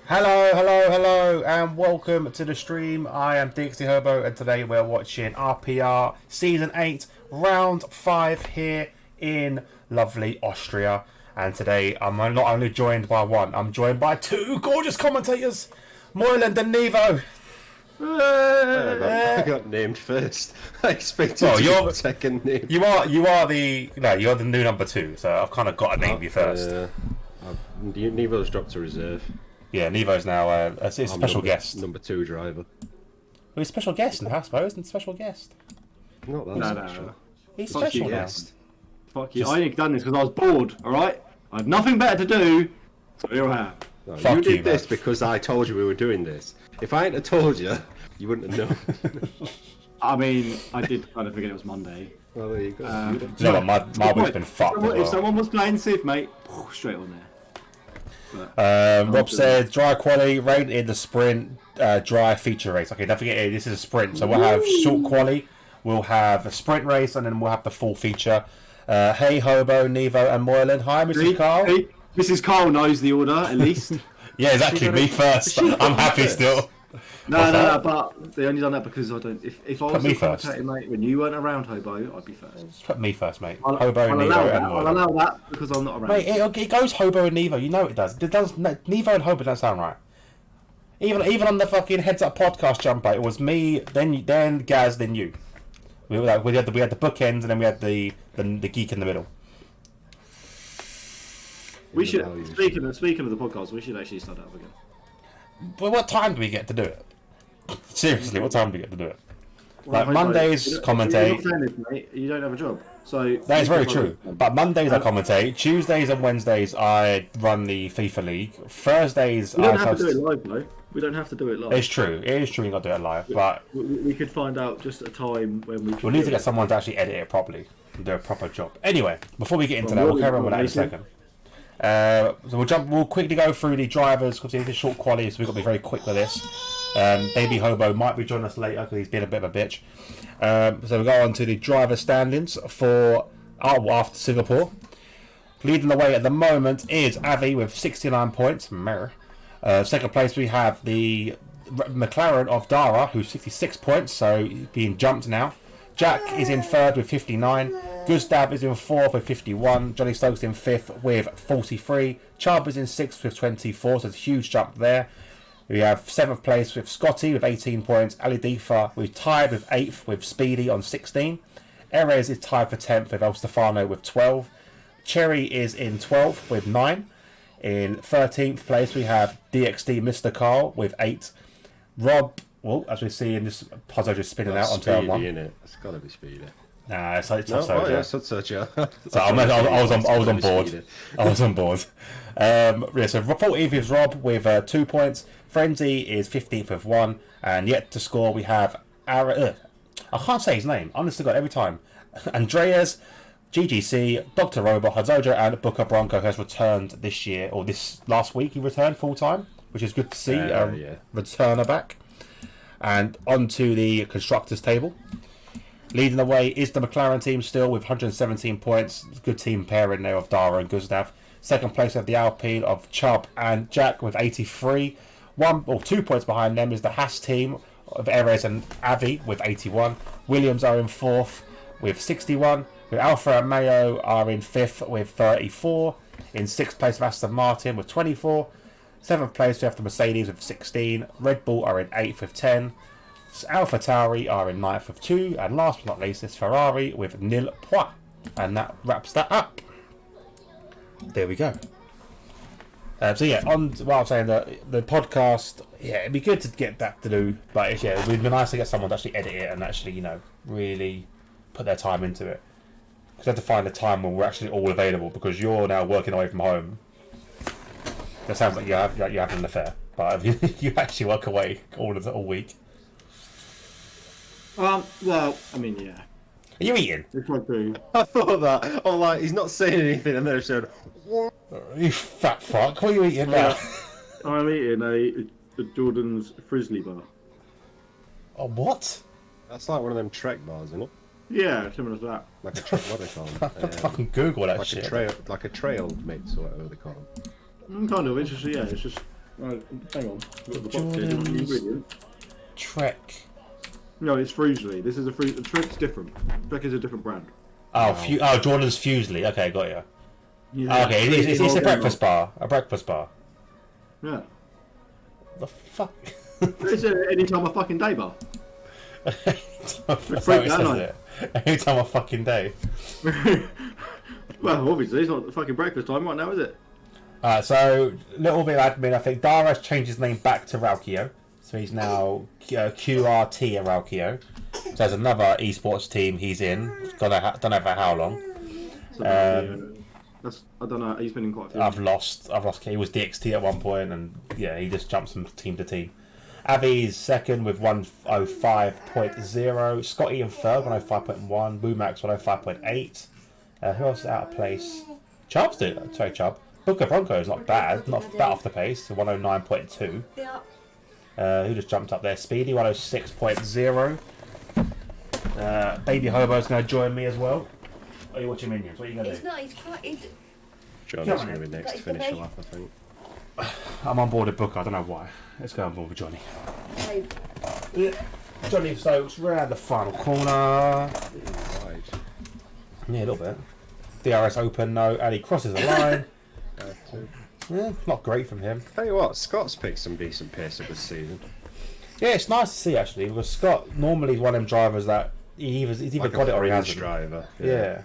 Hello, and welcome to the stream. I am Dixie Hobo, and today we're watching RPR Season 8, Round 5 here in lovely Austria. And today I'm not only joined by one, I'm joined by two gorgeous commentators, Moyland and Nevo. I got named first. I expected to be second name. You are you're the new number 2, so I've kind of got to name you first. Nevo's dropped to reserve. Yeah, Nevo's now a special guest. Number 2 driver. Well, he's a special guest, I suppose, and special guest. Not that special. No. He's Fuck special you, now. guest. Fuck you. I only done this because I was bored, alright? I had nothing better to do, so here I am. No, Fuck you did you, this man. because I told you we were doing this. If I hadn't have told you, you wouldn't have known. I mean, I did kind of forget it was Monday. Well, there you go. You know what, my week's been fucked as If well. someone was playing Civ, mate, straight on there. Rob said dry quali, rain in the sprint, dry feature race. Okay, don't forget this is a sprint, so we'll have short quali, we'll have a sprint race, and then we'll have the full feature. Hey Hobo, Nevo, and Moylan. Hi, Mrs. Carl. Hey, Mrs. Carl knows the order at least. Yeah, exactly. Me first. I'm happy still. No, but they only done that because I don't. If I was me a first. commentator, mate, when you weren't around, Hobo, I'd be first. Just put me first, mate. I'll Hobo, Nevo, allow and that. I'll Moylan. allow that because I'm not around. Mate, it goes Hobo and Nevo. You know it does. Nevo and Hobo don't sound right. Even on the fucking Heads Up podcast jumper, it was me, then Gaz, then you. We had the bookends, and then we had the geek in the middle. We should. Speaking of the podcast, we should actually start that up again. But what time do we get to do it? Seriously, what time do we get to do it? Well, Like Mondays, commentate. You're not saying this, mate. You don't have a job, so That is very true. But Mondays I commentate. Tuesdays and Wednesdays I run the FIFA League. Thursdays We don't I have to do it live, though. We don't have to do it live. It's true. It is true. You got to do it live, but We could find out just a time when we. we'll need to get someone to actually edit it properly and do a proper job. Anyway, before we get into that, we'll carry on with that in a second. So we'll quickly go through the drivers because it's a short quality, so we've got to be very quick with this. Baby Hobo might be joining us later because he's been a bit of a bitch. So we'll go on to the driver standings for after Singapore. Leading the way at the moment is Avi with 69 points. Second place we have the McLaren of Dara, who's 66 points, so he's being jumped now. Jack is in third with 59. Gustav is in fourth with 51. Johnny Stokes in fifth with 43. Chubb is in sixth with 24, so it's a huge jump there. We have seventh place with Scotty with 18 points. Ali Difa we've tied with 8th with Speedy on 16. Erez is tied for 10th with El Stefano with 12. Cherry is in 12th with 9. In 13th place we have DXD Mr. Carl with 8. Rob, well, as we see in this puzzle just spinning out on turn 1. It's got to be Speedy. Nah, it's not No, so. yeah, it's not such a... So I was on board. I was on board. Yeah, so 14th is Rob with 2 points. Frenzy is 15th with 1. And yet to score, we have... I can't say his name. Honestly, God, every time. Andreas, GGC, Dr. Robot, Hazoja, and Booker Bronco has returned this year, or this last week he returned full-time, which is good to see. Yeah. Returner back. And onto the constructors table. Leading the way is the McLaren team still with 117 points. Good team pair in there of Dara and Gustav. Second place of the Alpine of Chubb and Jack with 83. 2 points behind them is the Haas team of Erez and Avi with 81. Williams are in fourth with 61. With Alpha and Mayo are in fifth with 34. In sixth place of Aston Martin with 24. Seventh place we have the Mercedes with 16. Red Bull are in eighth with 10. Alpha Tauri are in ninth with 2, and last but not least is Ferrari with nil points. And that wraps that up. There we go. So yeah, on what I'm saying, the podcast, yeah, it'd be good to get back to do, but yeah, it'd be nice to get someone to actually edit it and actually, really put their time into it. Because I have to find a time when we're actually all available, because you're now working away from home. That sounds like you're having an affair, but you actually work away all week. Well, I mean, yeah. Are you eating? If I do. I thought that. Oh, like, he's not saying anything, and then I said, You fat fuck, what are you eating now? I'm eating a Jordan's Frizzly bar. Oh, what? that's like one of them Trek bars, isn't it? Yeah, similar to that. Like a what do they call them? Fucking Google that like shit. like a trail mix or whatever they call them. Kind of, it's just, yeah, it's just Right, hang on. Look at the box here. Do you want the ingredients? Trek. No, it's Fruisley. This is a Fruit. Trek's different. Trek is a different brand. Oh, Jordan's Fusely. Okay, got you. Yeah. Okay, it's a breakfast bar. A breakfast bar. Yeah. The fuck? It's anytime a fucking day bar. That's how it says it. Anytime a fucking day. Well, obviously, it's not fucking breakfast time right now, is it? So, little bit of admin. I think Dara's changed his name back to Raukio. So he's now QRT at Raukio. So there's another esports team he's in. Don't know for how long. I don't know. He's been in quite a few. I've lost. He was DXT at one point, and yeah, he just jumps from team to team. Avi's second with 105.0. Scotty in third, 105.1. Boomax 105.8. Who else is out of place? Chubb's doing. Sorry, Chubb. Booker Bronco is not bad. Not that off the pace. 109.2. Who just jumped up there? Speedy 106.0. Baby Hobo's going to join me as well. Are you watching Minions? What are you going to do? It's not. It's quite. Johnny's going to be next to finish the lap, I think. I'm on board with Booker. I don't know why. Let's go on board with Johnny. Johnny Stokes round the final corner. Right. Yeah, a little bit. DRS open, no. And he crosses the line. Yeah, not great from him. Tell you what, Scott's picked some decent pace of this season. Yeah, it's nice to see actually. Because Scott normally is one of them drivers that he's either Like got it or he a hasn't. driver. Yeah.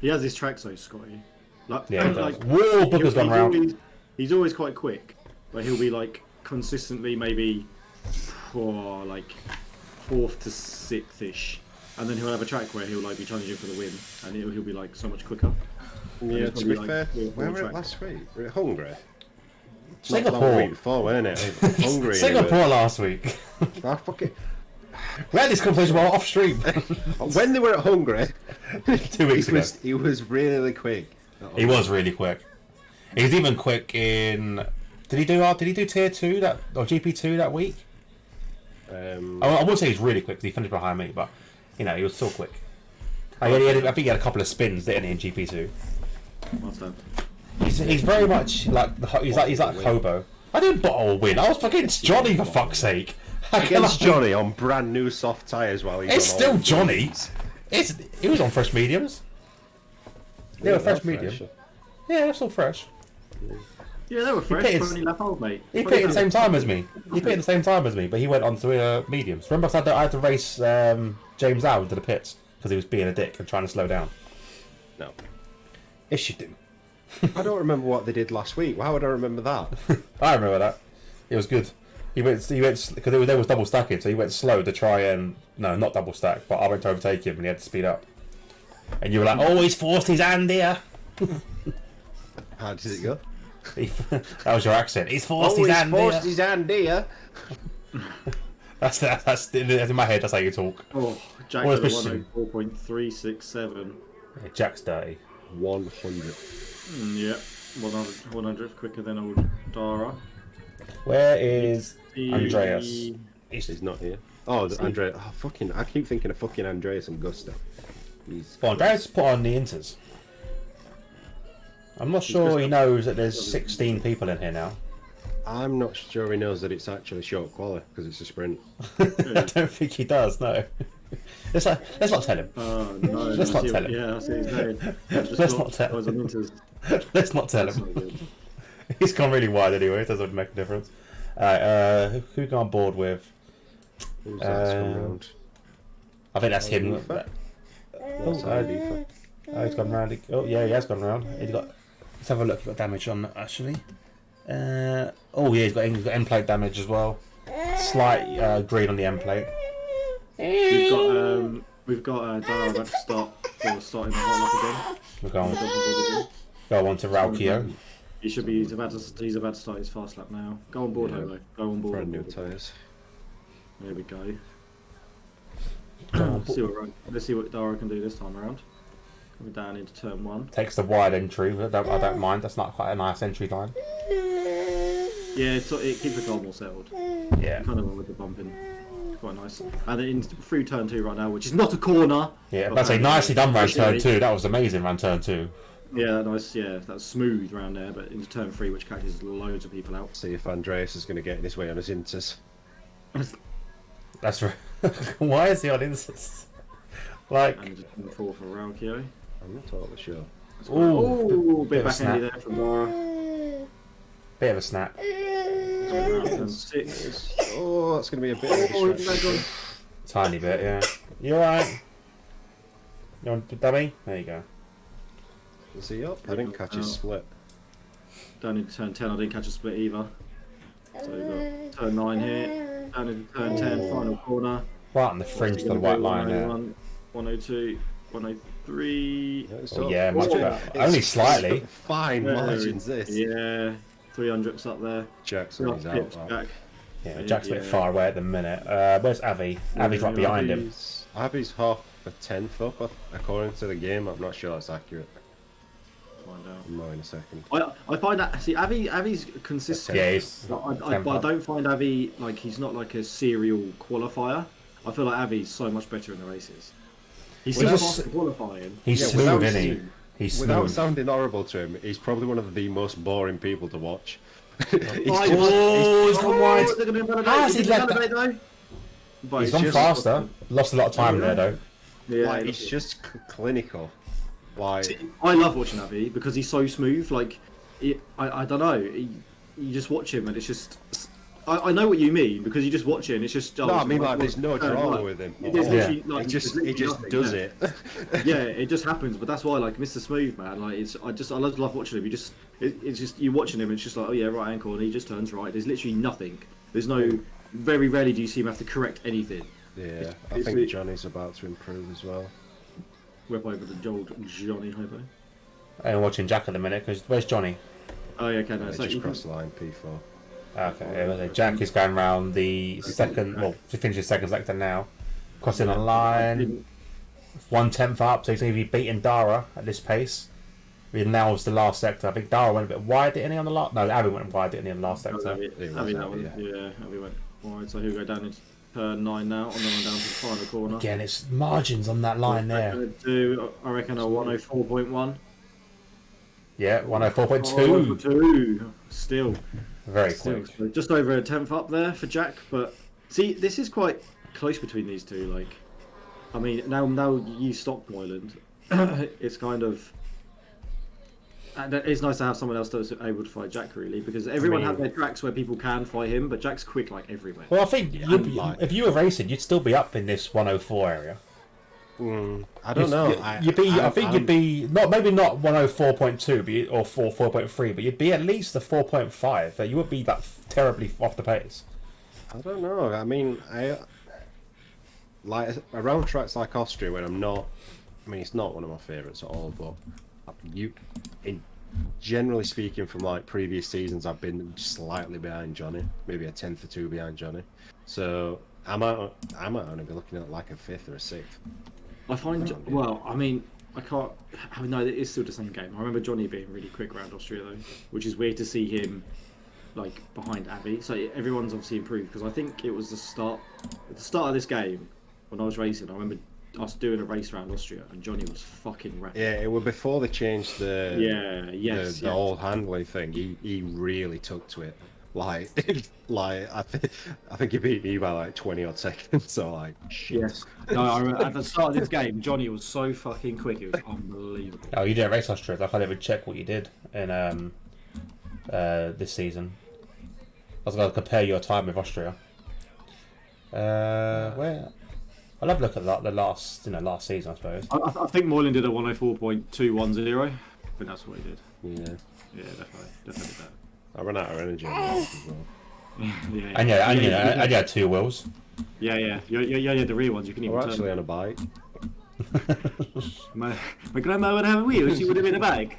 He has his tracks though, Scotty. Like, Yeah, he does. like, Whoa, Booker's gone round. He's always quite quick, but he'll be like consistently maybe for like 4th to 6th ish, and then he'll have a track where he'll like be challenging for the win, and he'll be like so much quicker. Yeah, to be like, fair, 3 or 4 where were it tracks. last week? We were at Hungary. Singapore. Not the week before, weren't it? Hungary. Singapore last week. Oh, fuck it. We had this conversation while off stream. When they were at Hungary, 2 weeks ago. he was really quick. He was really quick. He's even quick in. Did he do tier 2 or GP2 that week? I wouldn't say he's really quick because he finished behind me, but you know he was still quick. I think he had a couple of spins, didn't he, in GP2? Must have. He's very much like he's like Hobo. I didn't bottle a win. I was against Johnny for fuck's sake. Against Johnny on brand new soft tyres while he's It's on still all Johnny. wheels. He was on fresh mediums. They were fresh medium. Yeah, they're still fresh. Yeah, they were fresh. pitted- 20 lap old, mate. He pitted at the same time as me. But he went on to mediums. Remember, I had to race James out into the pits because he was being a dick and trying to slow down. No. Yes, you do. I don't remember what they did last week. How would I remember that? I remember that. It was good. He went because there was double stacking, so he went slow to try and not double stack. But I went to overtake him, and he had to speed up. And you were like, "Oh, he's forced his hand here." How did it go? That was your accent. He's forced his hand here. his hand here. That's in my head. That's how you talk. Oh, Jack What had was a missing? 104.367. Yeah, Jack's dirty. 100. Yeah, 100 quicker than old Dara. Where is The- Andreas? He's not here. Oh, Andreas. Oh, fucking. I keep thinking of fucking Andreas and Gusto. Well, Andreas put on the inters. I'm not sure he knows that there's 16 people in here now. I'm not sure he knows that it's actually short quali because it's a sprint. I don't think he does. No. Let's not tell him. Oh, no. Let's not tell him. Yeah, that's his name. Let's not tell him. Let's not tell him. He's gone really wide anyway. It doesn't make a difference. Who we go on board with? Who's that come round? I think that's him. That's Andy. He's gone round. Oh yeah, he has gone round. Let's have a look. He's got damage on actually. Oh yeah, he's got end plate damage as well. Slight green on the end plate. We've got Dara about to start or starting the hot lap again. We're going. Go on to Raukio. He's about to start his fast lap now. Go on board, Holo. Go on board. Brand new tyres. There we go. on Let's see what Dara can do this time around. Coming down into turn 1. Takes the wide entry. I don't mind. That's not quite a nice entry line. Yeah, it keeps the car more settled. Yeah. Kind of with the bumping. Quite nice. And then through turn 2 right now, which is not a corner. Yeah, but I'd say nicely done round turn 2. That was amazing round turn 2. Yeah, nice. Yeah, that's smooth round there. But into turn 3, which catches loads of people out. See if Andreas is going to get in his way on his inters. That's right. Why is he on insist? Like, And just turn 4 for Raukio. I'm not totally sure. Ooh, bit of a backhandy snap. there from Dara. Bit of a snap. Turn 6. Oh, that's going to be a bit of a distraction. Tiny bit, yeah. You alright? You want the dummy? There you go. Is he up? I didn't catch his split. Down into turn 10, I didn't catch a split either. So we've got turn 9 here. Down into turn 10, final corner. Right on the fringe of the white line there. 102, 103. Oh, yeah, much Oh, better. Only slightly. Fine margins, this. Yeah, 300's up there. Jackson is out. Pips Wow. back. Yeah, Jack's a bit far away at the minute. Where's Avi? Avi's right behind him. Avi's half a tenth up, according to the game. I'm not sure that's accurate. Find out. I'll know in a second. I find that, see, Avi's consistent. Yeah, he's But I don't find Avi, like, he's not like a serial qualifier. I feel like Avi's so much better in the races. He's so just- fast at qualifying. He's Yeah, smooth, without isn't he? seeing- He's Without smooth. sounding horrible to him, he's probably one of the most boring people to watch. Oh, he's gone wide. They're gonna invalidate. How's he Is it let that- invalidate, though? But He's it's gone just- faster. Lost a lot of time there, though. Yeah, Like, he's just clinical. Like, I love watching Avi because he's so smooth. Like, I don't know. You just watch him and it's just. I know what you mean because you just watch it and it's just. no, I mean, like, there's no drama with him. There's literally, like, He just nothing, does yeah. it. Yeah, it just happens. But that's why, like, Mr. Smooth, man. Like, I love watching him. It's just you watching him. And it's just like, oh yeah, right ankle, and he just turns right. There's literally nothing. There's no. Very rarely do you see him have to correct anything. Yeah, I It's think the- Johnny's about to improve as well. Whip over the old Johnny Hobo. I'm watching Jack at the minute because where's Johnny? Oh yeah, okay, no, He so just you can- crossed the line, P4. Okay, Jack is going round the second. Well, to finish his second sector now, crossing the line. 1/10 up, so he's going to be beating Dara at this pace. Now it's the last sector. I think Dara went a bit wide, didn't he, on the last? No, Abby went wide, didn't he, on the last sector? Abby, that one. Yeah, Abby went wide. So he'll go down into turn 9 now, and then on down to the final corner. Again, it's margins on that line there. I reckon a 104.1. Yeah, 104.2. 102. Still. Very Still. quick. So just over a 10th up there for Jack. But see, this is quite close between these two. Like, I mean, now you stopped Moyland. It's kind of. And it's nice to have someone else that's able to fight Jack, really, because everyone has their tracks where people can fight him, but Jack's quick like everywhere. Well, I think if you were racing, you'd still be up in this 104 area. I don't know. I think you'd be not maybe not 104.2 or 4.3, but you'd be at least the 4.5. You would be that terribly off the pace. I don't know. I mean, like around tracks like Austria, when I'm not. I mean, it's not one of my favourites at all, but generally speaking, from like previous seasons, I've been slightly behind Johnny, maybe a 10th or 2 behind Johnny. So I might only be looking at like a 5th or a 6th. I find, well, I mean, I can't. No, it is still the same game. I remember Johnny being really quick around Austria though, which is weird to see him like behind Avi. So everyone's obviously improved because I think it was at the start of this game when I was racing. I remember us doing a race around Austria and Johnny was fucking rapid. Yeah, it was before they changed the the old handling thing. He really took to it. Like I think he beat me by like 20 odd seconds. So like shit. Yes. No, I remember at the start of this game, Johnny was so fucking quick. It was unbelievable. Oh, you didn't race Austria. I can't even check what you did in this season. I was going to compare your time with Austria. Where? I'll have a look at the last season, I suppose. I think Moylan did a 104.210. I think that's what he did. Yeah. Yeah, definitely that. I ran out of energy on that as well. Yeah. And you had 2 wheels. Yeah. You the rear ones. You can even We're turn actually them. on a bike. My grandma would have a wheel. She would have been a bag.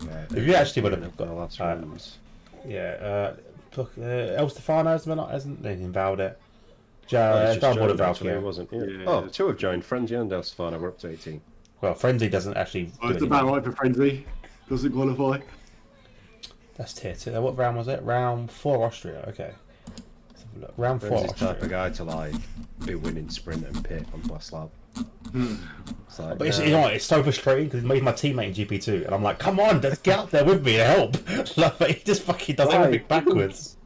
Yeah, If you actually would have got the last runs. El Stefano hasn't invalid it. Just John would joined, have actually, Valkyrie. wasn't. Yeah. Yeah. Oh, 2 have joined. Frenzy and El Stefano. We're up to 18. Well, Frenzy doesn't actually do It's anything. about right for Frenzy. Doesn't qualify. That's tier 2. What round was it? Round 4 Austria. Okay. Look, round 4. He's the type of guy to like be winning sprint and pit on last lap. It's like, But you know what, it's so frustrating because he's my teammate in GP2, and I'm like, come on, just get up there with me and help. Like, but he just fucking does everything backwards.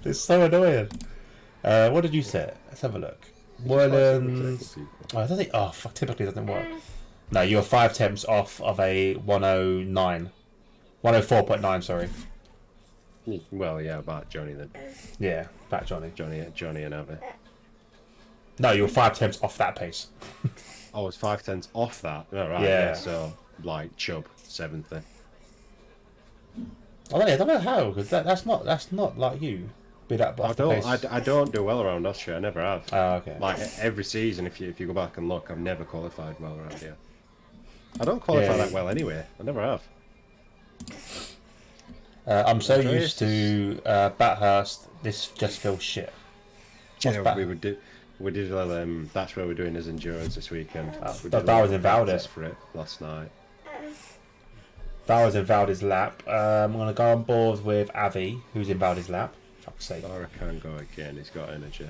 It's so annoying. What did you set? Let's have a look. Moylan's. Oh, does it? Oh, fuck, typically it doesn't work. No, you're 5 temps off of a 109. 104.9, sorry. well, yeah, about Johnny then. Yeah, back Johnny. Johnny and Abby. No, you're 5 temps off that pace. Oh, it's 5/10 off that. Oh, right, Yeah. yeah. So like Chubb 7th. I don't know how, because that's not like you. Be that off the pace. I don't do well around Austria. I never have. Oh, okay. Like every season, if you go back and look, I've never qualified well around here. I don't qualify that well anyway. I never have. I'm so used to Bathurst. This just feels shit. Do you know, we did that's where we're doing his endurance this weekend. We that did a was in Valdez. practice for it last night. That was in Valdi's lap. I'm going to go on board with Avi, who's in Valdi's lap. Fuck's sake. Laura can go again. He's got energy.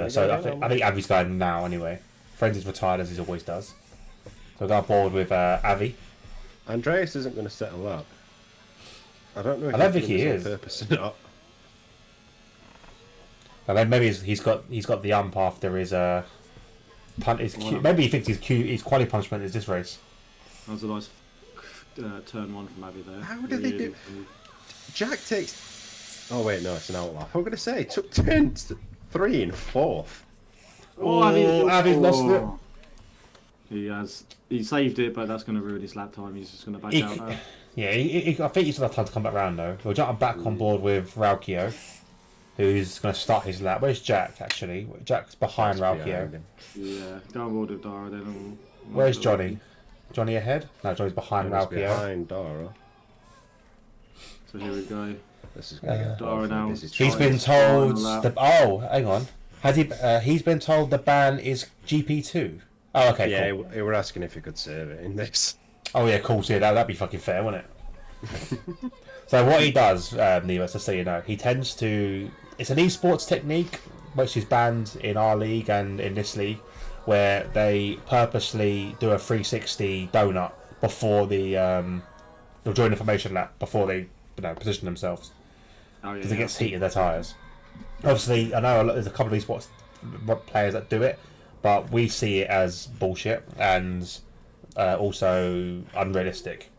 So I think Avi's going now anyway. Friends is retired as he always does. So I'll go on board with Avi. Andreas isn't going to settle up. I don't know if I don't think he is. on purpose or not. And then maybe he's got the ump after his maybe he thinks his quality punishment is this race. That was a nice turn 1 from Abbey there. How did they do? Jack takes. Oh wait, no, it's an outlap. I'm going to say took turn 3 in 4th. Avi's lost it. He has. He saved it, but that's going to ruin his lap time. He's just going to back out now. Yeah, I think he's got time to come back round though. We'll jump back on board with Raukio, who's going to start his lap. Where's Jack actually? Jack's behind Raukio. Yeah, go on board with Dara then. Where's Johnny? Johnny ahead? No, Johnny's behind Raukio. Behind Dara. So here we go. This is going to get Dara now. He's been told. Hang on. Has he? He's been told the ban is GP2. Oh, okay. Yeah, cool. we were asking if he could save it in this. Oh yeah, cool. So that'd be fucking fair, wouldn't it? So what he does, Neva, just so you know, he tends to. It's an esports technique, which is banned in our league and in this league, where they purposely do a 360 donut before they'll join the formation lap before they position themselves because it gets heat in their tyres. Obviously, I know there's a couple of esports players that do it, but we see it as bullshit and also unrealistic.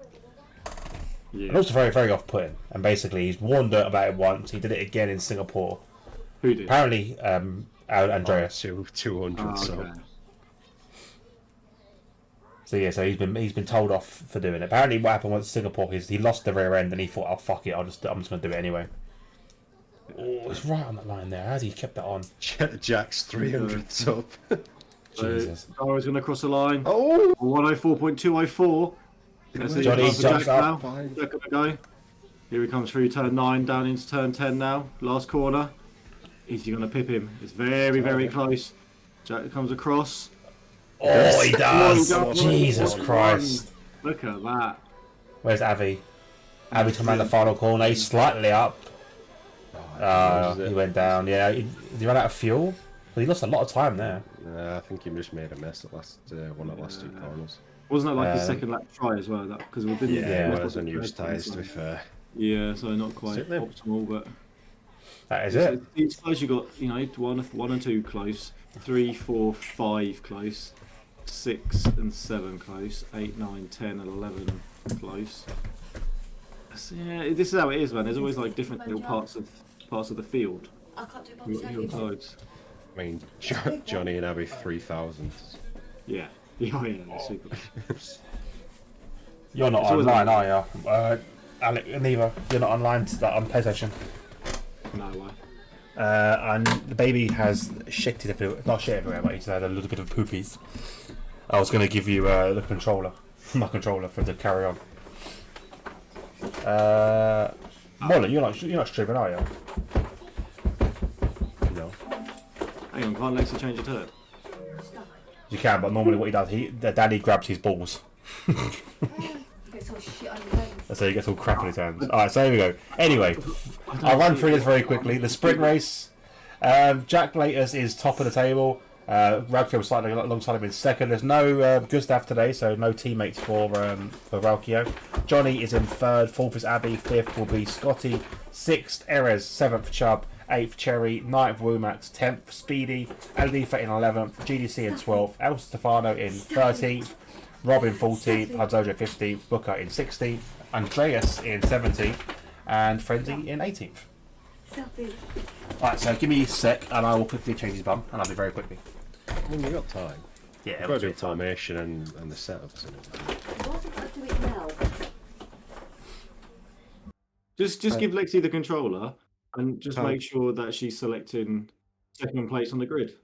Yeah. And also very, very off-putting. And basically, he's warned about it once. He did it again in Singapore. Who did? Apparently, Andreas. 200. Okay. So yeah, so he's been told off for doing it. Apparently, what happened once in Singapore is he lost the rear end and he thought, "Oh fuck it, I'm just going to do it anyway." Oh, it's right on that line there. How's he kept that on? Jack's 300s up. Jesus. Dara's going to cross the line. Oh! 104.204. Johnny jumps up. They're going to go. Here he comes through turn 9, down into turn 10 now. Last corner. Is he going to pip him? It's very, very close. Jack comes across. Oh, he does! Oh, Jesus Christ. Look at that. Where's Avi? Avi to man the final corner. He's slightly up. He went down. Yeah, did he run out of fuel? But he lost a lot of time there. I think he just made a mess at last one of the last 2 corners. Wasn't that like his second lap try as well? Because we didn't. Yeah, well, on used tyres to be fair. Yeah, so not quite optimal, but that is it. It's close. You got 1 and 2 close, 3, 4, 5 close, 6 and 7 close, 8, 9, 10 and 11 close. So, yeah, this is how it is, man. There's always like different little parts of the field. I can't do Close. I mean, Johnny and Abby 3,000. Yeah. Yeah, super. You're not online, are you? Alec, neither. You're not online on PlayStation. No way. And the baby has shit everywhere. Not shit everywhere, but he's had a little bit of poopies. I was going to give you the controller, my controller, for the carry on. Moller, you're not streaming, are you? No. Hang on, can't Lexi change a turn? You can, but normally what he does, the daddy grabs his balls. Gets all shit on his hands. So he gets all crap in his hands. Alright, so here we go. Anyway, I'll run through this very quickly. The sprint race. Jack Laters is top of the table. Raukio slightly alongside him in second. There's no Gustav today, so no teammates for Raukio. Johnny is in third. Fourth is Abby. Fifth will be Scotty. Sixth, Erez. Seventh, Chubb. 8th, Cherry. 9th, Wumax. 10th, Speedy. Alifa in 11th. GDC in 12th. El Stefano in 13th. Rob in 14th. Hadzoja 15th. Booker in 16th. Andreas in 17th. And Frenzy in 18th. Right, so give me a sec and I will quickly change his bum, and I'll be very quickly. I mean, we've got time. Yeah, We've got to do formation and the setups and everything. Just give Lexi the controller and just make sure that she's selecting second place on the grid.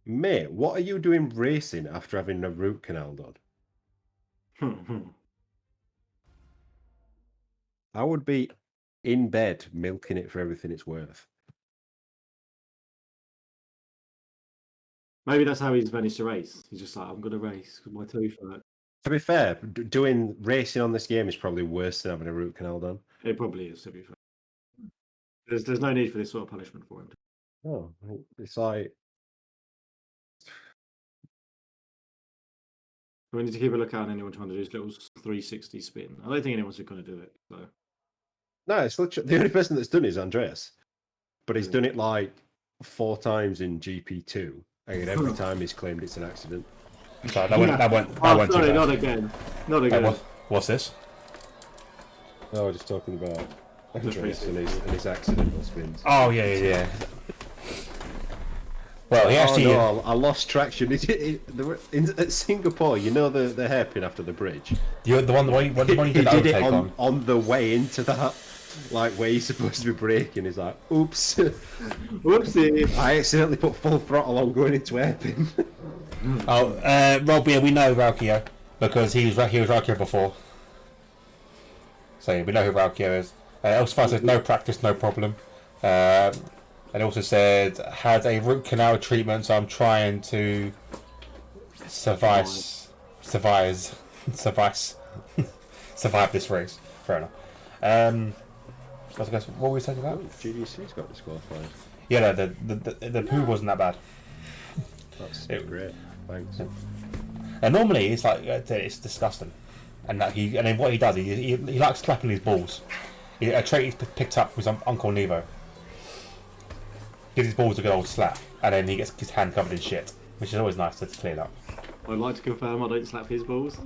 Mate, what are you doing racing after having a root canal done? I would be in bed milking it for everything it's worth. Maybe that's how he's managed to race. He's just like, I'm going to race because my tooth hurt. To be fair, doing racing on this game is probably worse than having a root canal done. It probably is, to be fair. There's no need for this sort of punishment for him. Oh, it's like... We need to keep a lookout on anyone trying to do this little 360 spin. I don't think anyone's going to do it. So. No, it's literally, the only person that's done it is Andreas. But he's done it like 4 times in GP2. And every time he's claimed it's an accident. Sorry, that went sorry, too bad. not again. Not again. What's this? No, we're just talking about Andreas and his accidental spins. Oh, yeah. Well, he actually... Oh, no, I lost traction. At Singapore, you know the hairpin after the bridge? The one you did did it on. on the way into that, like, where you're supposed to be braking. He's like, oops. Whoopsie. I accidentally put full throttle on going into hairpin. Rob, yeah, we know Raukio because he was Raukio before. So yeah, we know who Raukio is. Elsefar says no practice, no problem. And also said had a root canal treatment, so I'm trying to survive this race. Fair enough. I guess what were we talking about? GDC's got disqualified. Yeah, no, the poo wasn't that bad. That's great. Thanks. And normally it's like it's disgusting, and then what he does, he likes clapping his balls. A trait he's picked up with Uncle Nevo. Gives his balls a good old slap, and then he gets his hand covered in shit, which is always nice to clean up. I'd like to confirm I don't slap his balls.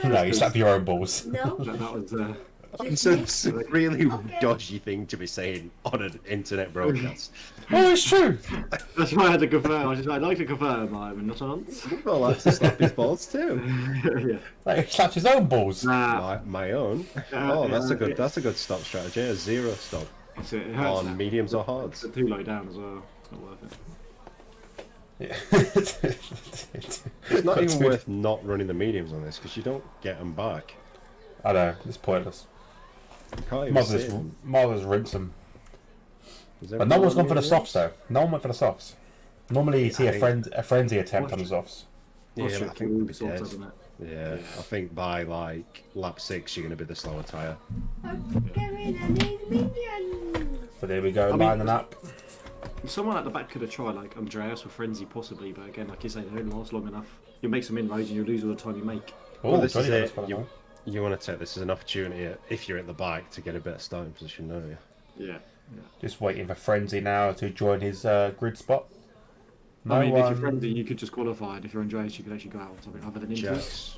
No, you slap your own balls. No. That was. It's a really dodgy thing to be saying on an internet broadcast. Oh, it's true. That's why I had to confirm. I'd like to confirm I'm not a nonce. Well, likes to slap his balls too. Yeah. Like, he slaps his own balls. Nah. My own. Oh, that's a good stop strategy. A 0 stop That's it. It hurts. on mediums or hards. It's too low down as well. It's not worth it. It's not even worth not running the mediums on this because you don't get them back. I know, it's pointless. You can't even see Might as well rinse them. But no one's gone for the softs though. No one went for the softs. Normally you see a frenzy attempt on the softs. Yeah, Austria I think will we'll be be sorted, dead. isn't it? Yeah, I think by like lap 6 you're going to be the slower tyre. So there we go, mean, lining up. Someone at the back could have tried, like Andreas or Frenzy possibly, but again, like you say, they don't last long enough. You make some inroads and you lose all the time you make. Oh, Well, this is Johnny it. does quite well. You want to take this as an opportunity if you're at the bike to get a better starting position, don't you? Yeah. Just waiting for Frenzy now to join his grid spot. No I mean, if one... you're Frenzy, you could just qualify, and if you're Andreas, you could actually go out on something other than into it.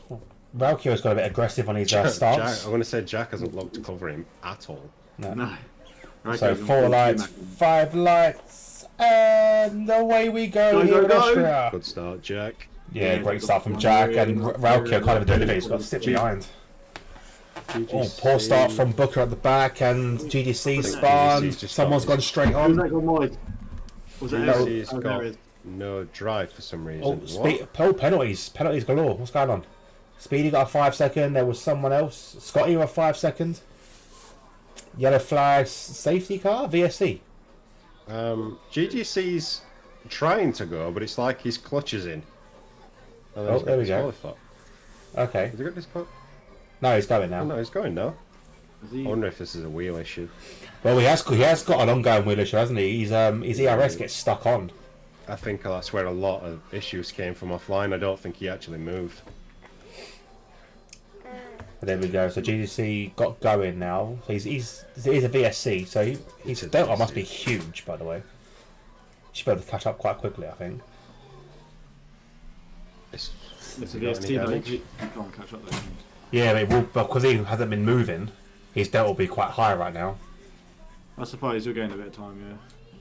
Raukio's got a bit aggressive on his Jack, stance. I'm going to say Jack hasn't looked to cover him at all. No. So Okay, 4 lights, 5 lights, and away we go here in Austria. Good start, Jack. Yeah, great start from Jack, and Raukio can't even do anything, he's got to sit behind. Oh, poor start from Booker at the back, and GDC spun. Someone's gone straight Who's on. that gone wide? Was it GDC's there got it is. no drive for some Oh, reason. What? penalties galore. What's going on? Speedy got a 5 second. There was someone else. Scotty with a 5 second. Yellow flag, safety car, VSC. GGC's trying to go, but it's like his clutch is in. And Oh, there we go. disqualified. Okay. Has he got disqualified? No, he's going Oh, now. no, he's going now. I wonder if this is a wheel issue. Well, he has got an ongoing wheel issue, hasn't he? His ERS gets stuck on. I think that's where a lot of issues came from offline. I don't think he actually moved. There we go. So GDC got going now. So he's a VSC. So his delta must be huge, by the way. He should be able to catch up quite quickly, I think. It's a VST, though. You can't catch up there. Yeah, but it will, because he hasn't been moving, his delta will be quite high right now. I suppose you'll gain a bit of time, yeah.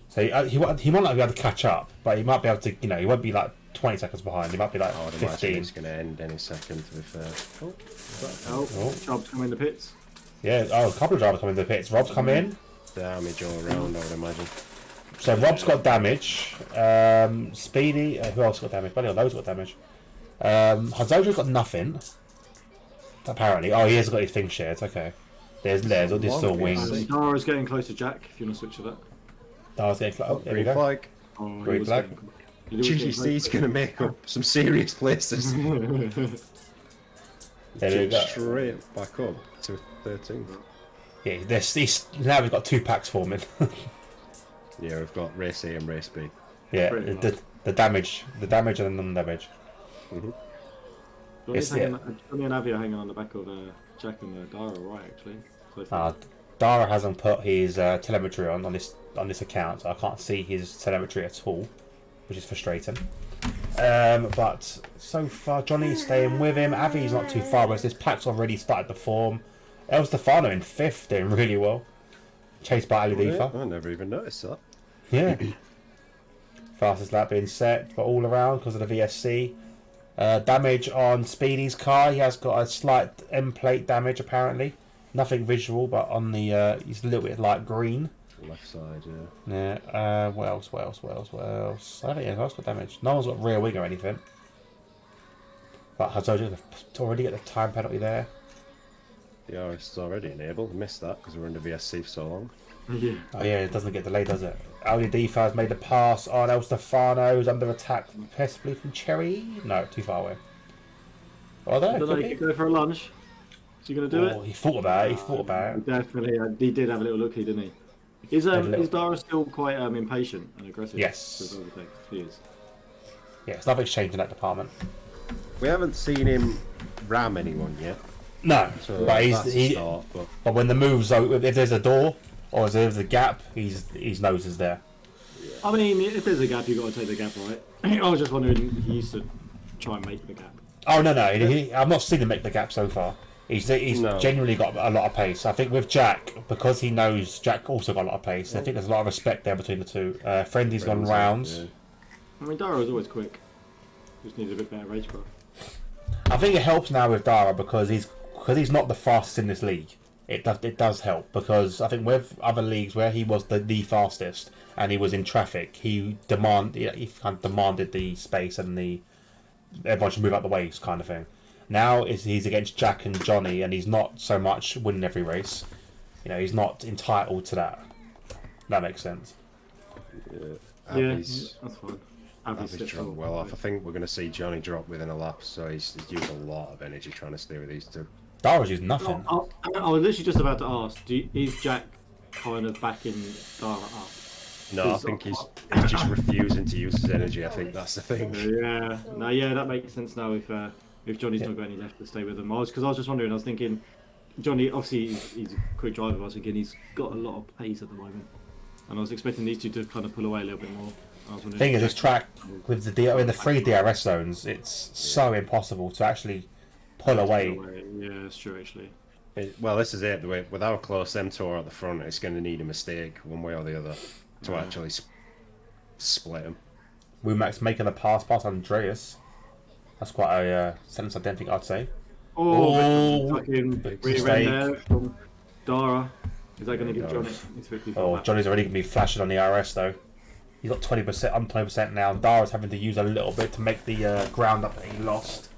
So he might not be able to catch up, but he might be able to. He won't be like 20 seconds behind. He might be like I would imagine 15. it's going to end any second, to be fair. Chubb's come in the pits. Yeah, a couple of drivers come in the pits. Rob's come in. Damage all around, I would imagine. So Rob's got damage. Speedy, who else got damage? Bloody hell, those got damage. Hanzojo's got nothing. Apparently. Oh, he has got his thing shared. Okay. There's still wings. Dara's getting close to Jack, if you want to switch to that. Dara's getting close. Oh, there we Green go. flag. Green flag. GGC's going to make up some serious places. There we go. Straight back up to 13th. Yeah, now we've got 2 packs forming. Yeah, we've got race A and race B. Yeah, the damage and the non-damage. Johnny and Avi are hanging on the back of Jack and Dara, right? Actually. So Dara hasn't put his telemetry on this account, so I can't see his telemetry at all, which is frustrating. But so far, Johnny's staying with him. Avi's not too far, but this pack's already started to form. El Stefano in 5th, doing really well. Chased by Ali Difa. I never even noticed that. Yeah. Fastest lap being set, but all around because of the VSC. Damage on Speedy's car. He has got a slight end plate damage apparently. Nothing visual, but on the he's a little bit light green. Left side, yeah. Yeah. What else? I don't think anyone else got damage. No one's got rear wing or anything. But Hazoja already get the time penalty there. The RS is already enabled. I missed that because we were in the VSC for so long. Yeah. Oh yeah, it doesn't get delayed, does it? Ali Difa has made the pass on El Stefano, who's under attack possibly from Cherry. No, too far away. I don't know, he could go for a lunge. Is he going to do it? He thought about it. Definitely. He did have a little look, didn't he? Is Dara still quite impatient and aggressive? Yes. He is. Yes, nothing's changed in that department. We haven't seen him ram anyone yet. No, So but that's a start, but when the move's open, if there's a door or if there's a gap, his nose is there. I mean, if there's a gap, you've got to take the gap, right? I was just wondering, he used to try and make the gap. Oh no, I've not seen him make the gap so far. He's genuinely got a lot of pace. I think with Jack, because he knows Jack also got a lot of pace, I think there's a lot of respect there between the two. Friendly's gone rounds. Yeah. I mean, Dara was always quick. Just needs a bit better racecraft. I think it helps now with Dara because he's not the fastest in this league. It does help because I think with other leagues where he was the fastest and he was in traffic, he kind of demanded the space and everyone should move out the way kind of thing. Now he's against Jack and Johnny and he's not so much winning every race. He's not entitled to that. That makes sense. Yeah, that's fine. Avi's dropped well off. I think we're going to see Johnny drop within a lap, so he's used a lot of energy trying to stay with these two. Dara's used nothing. I was literally just about to ask, is Jack kind of backing Dara up? No, I think he's just refusing to use his energy. I think that's the thing. Yeah, that makes sense now if Johnny's not got any left to stay with him. I was just wondering, I was thinking, Johnny, obviously he's a quick driver, I was thinking he's got a lot of pace at the moment. And I was expecting these two to kind of pull away a little bit more. The thing is, this track with the 3 DRS zones, it's so impossible to actually pull away. Yeah, it's true actually. Well, this is it. With how close them two are at the front, it's going to need a mistake one way or the other to actually split them. Wumax making a pass Andreas. That's quite a sentence I don't think I'd say. Fucking rear end there from Dara. Is that going to give Johnny? Johnny's already going to be flashing on the RS though. He's got 20%, I'm 20% now, and Dara's having to use a little bit to make the ground up that he lost.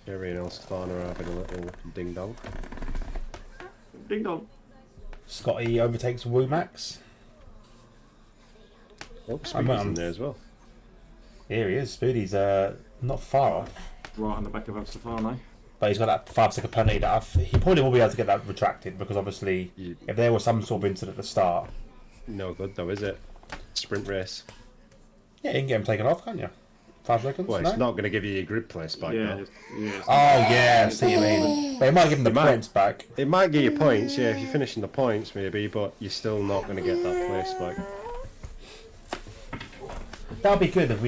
Jerry and El Stefano are having a little ding dong. Ding dong. Scotty overtakes Wumax. Oh, Speedy's in there as well. Here he is. Speedy's not far off. Right on the back of El Stefano. but he's got that 5-second penalty that he probably will be able to get that retracted because obviously if there was some sort of incident at the start, no good though, is it? Sprint race. Yeah, you can get him taken off, can't you? 5 seconds. Well, no? it's not going to give you your grid place back. Yeah. Though. Yeah. Oh yeah, I see what you mean. But it might give him the points back. It might give you points, yeah, if you're finishing the points maybe, but you're still not going to get that place back. That would be good if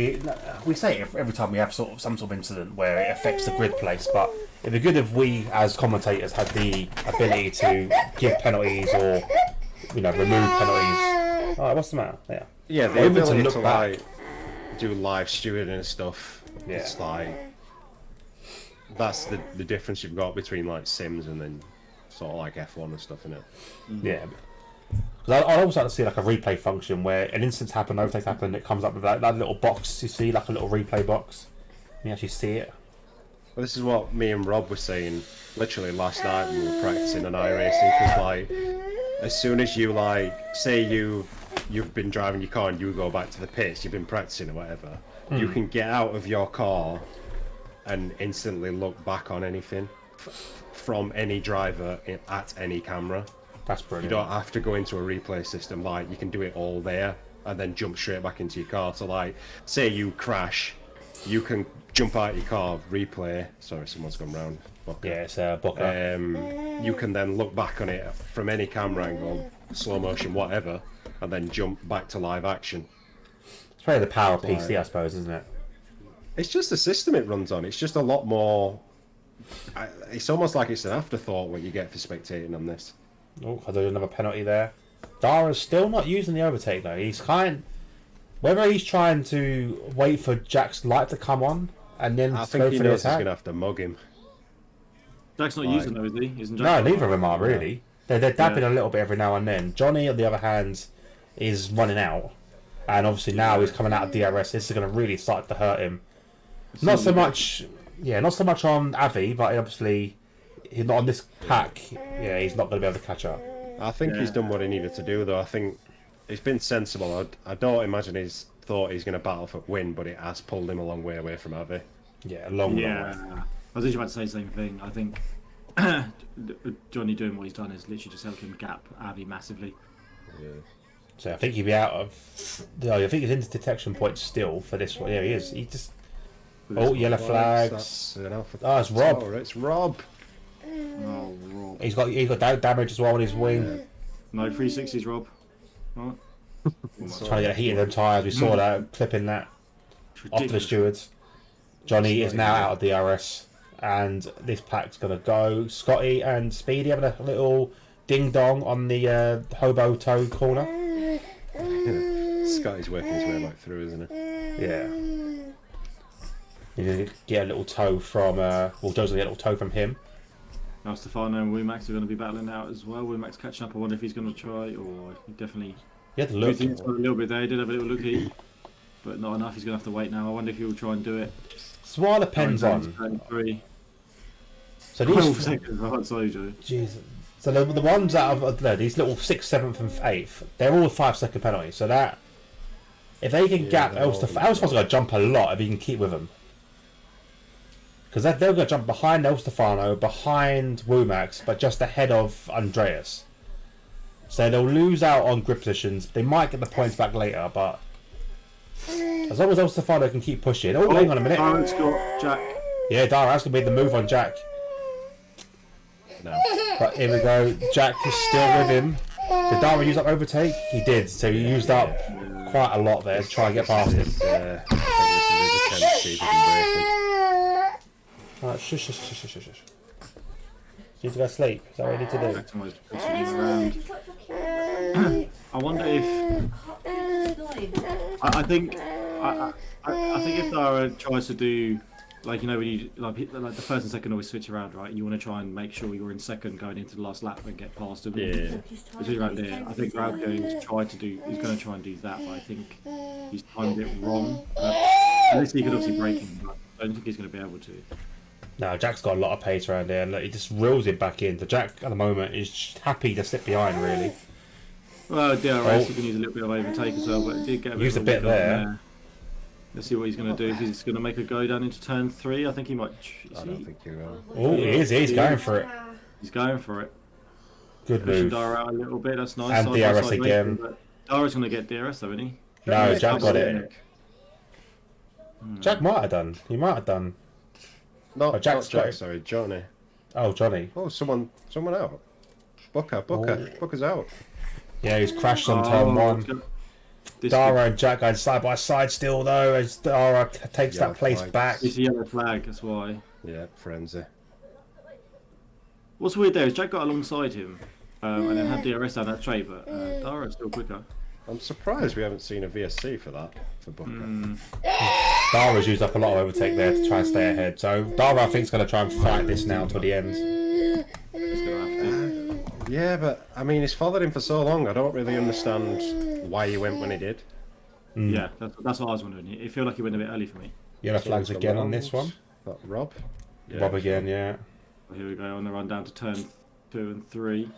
we say it every time we have some sort of incident where it affects the grid place. But it'd be good if we, as commentators, had the ability to give penalties or remove penalties. Oh, what's the matter? Yeah. Yeah, the ability to like do live stewarding and stuff. Yeah. It's like that's the difference you've got between like Sims and then sort of like F1 and stuff, innit? Yeah. Because I'd always like to see like a replay function where an instance happened, overtake happened, it comes up with that little box you see, like a little replay box. You actually see it. Well, this is what me and Rob were saying literally last night when we were practicing on iRacing, because like as soon as you like say you've been driving your car and you go back to the pits, you've been practicing or whatever, you can get out of your car and instantly look back on anything from any driver at any camera. That's brilliant. You don't have to go into a replay system, like you can do it all there and then jump straight back into your car. So like say you crash, you can jump out of your car, replay. Sorry, someone's gone round. Yeah, it's Booker. You can then look back on it from any camera angle, slow motion, whatever, and then jump back to live action. It's probably the power of PC, I suppose, isn't it? It's just the system it runs on. It's just a lot more. It's almost like it's an afterthought what you get for spectating on this. Oh, there's another penalty there. Dara's still not using the overtake though. Whether he's trying to wait for Jack's light to come on and then I think he knows he's gonna have to mug him. Jack's not using though, is he? Isn't Jack? No, neither of them are really. They're dabbing a little bit every now and then. Johnny, on the other hand, is running out, and obviously now he's coming out of DRS. This is going to really start to hurt him. Not so much on Avi, but obviously he's not on this pack. Yeah, he's not going to be able to catch up. I think he's done what he needed to do, though. I think he's been sensible. I don't imagine he's thought he's going to battle for win, but it has pulled him a long way away from Avi. Yeah, a long way. I was literally about to say the same thing. I think Johnny doing what he's done is literally just helped him gap Avi massively. Yeah. So I think he'll be out of. I think he's into detection points still for this one. Yeah, he is. He just. Oh, yellow flags. Oh, it's Rob. It's Rob. Oh, Rob. He's got damage as well on his wing. No 360s, Rob. Right. Trying to get a heat in them tyres. We saw that clipping that off the stewards. Johnny is now out of DRS, and this pack's gonna go. Scotty and Speedy having a little ding dong on the hobo toe corner. Scotty's working his way back through, isn't he? Yeah. You get a little toe from. Joe's gonna get a little toe from him. Now Stefano and Wumax are going to be battling out as well. Wumax catching up. I wonder if he's going to try, or he definitely. He had to look. A little bit there. He did have a little looky, but not enough. He's going to have to wait now. I wonder if he'll try and do it. So what depends on. So these. 12 seconds. I can't say, Joe. Jesus. So the ones out of these little 6th, 7th, and 8th, they're all 5-second penalties. So that if they can gap Elster's got to jump a lot if he can keep with them. Because they're going to jump behind El Stefano, behind Wumax, but just ahead of Andreas. So they'll lose out on grip positions. They might get the points back later, but as long as El Stefano can keep pushing. Oh, hang on a minute. Darren's got Jack. Yeah, Darren's going to be the move on Jack. No. But here we go. Jack is still with him. Did Darren use up overtake? He did. So he used up quite a lot there to try and get past him. I think this is his attempt to see if he can break him. Alright, shush. You need to go sleep. Is that what you need to do? I wonder if. I think if Dara tries to do, like, you know, when you like the first and second always switch around, right? You want to try and make sure you're in second going into the last lap and get past him. Yeah. Switch around there. I think Raulio's he's going to try and do that, but I think he's timed it wrong. Unless he could obviously break him, but I don't think he's going to be able to. No, Jack's got a lot of pace around there, and look, he just reels it back in. So Jack, at the moment, is just happy to sit behind, really. Well, DRS, you can use a little bit of overtake as well, but it did get a bit used a bit there. Let's see what he's going to do. If he's going to make a go down into turn 3, I think he might. I don't think you will. Oh, he is. He's going for it. He's going for it. Good Pushing move. Dara out a little bit. That's nice. And Side by DRS side again. racing, but Dara's going to get DRS though, isn't he? No, Jack got Sick. it. Jack might have done. He might have done. Not, Oh, Jack's not Jack, got it. sorry, Johnny. Oh, Johnny. Oh, someone out. Booker's out. Yeah, he's crashed on turn 1. Dara and Jack going side by side still though, as Dara takes Yellow that place flag. back. It's a yellow flag, that's why. Yeah, frenzy. What's weird there is Jack got alongside him and then had DRS down that straight, but Dara's still quicker. I'm surprised we haven't seen a VSC for that, for Booker. Dara's used up a lot of overtake there to try and stay ahead. So Dara I think is going to try and fight this now until the end. He's going to have to. Yeah, but, I mean, he's followed him for so long, I don't really understand why he went when he did. Yeah, that's what I was wondering. It felt like he went a bit early for me. Yellow flags Someone's again gone on this round. one. That Rob? Yeah, Rob again, yeah. Well, here we go on the run down to turn 2 and 3.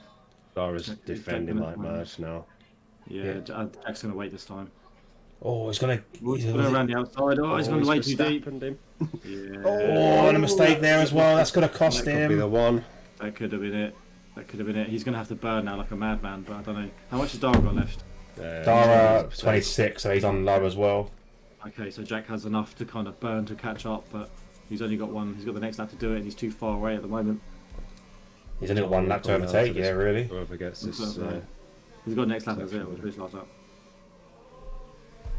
Dara's Jack- defending Jack- like mad now. Yeah, Jack's going to wait this time. Oh, he's going He's going to around the outside. Oh, he's going to wait too deep. Verstappened him. Yeah, Oh, and a mistake there as well. That's going to cost Could be the him. one. that could have been it. That could have been it. He's going to have to burn now like a madman, but I don't know. How much has Dara got left? Dara 26, so he's on low as well. Okay, so Jack has enough to kind of burn to catch up, but he's only got one. He's got the next lap to do it, and he's too far away at the moment. He's only got one lap to overtake, yeah, really. Whoever gets this. He's got next lap as it with his last lap.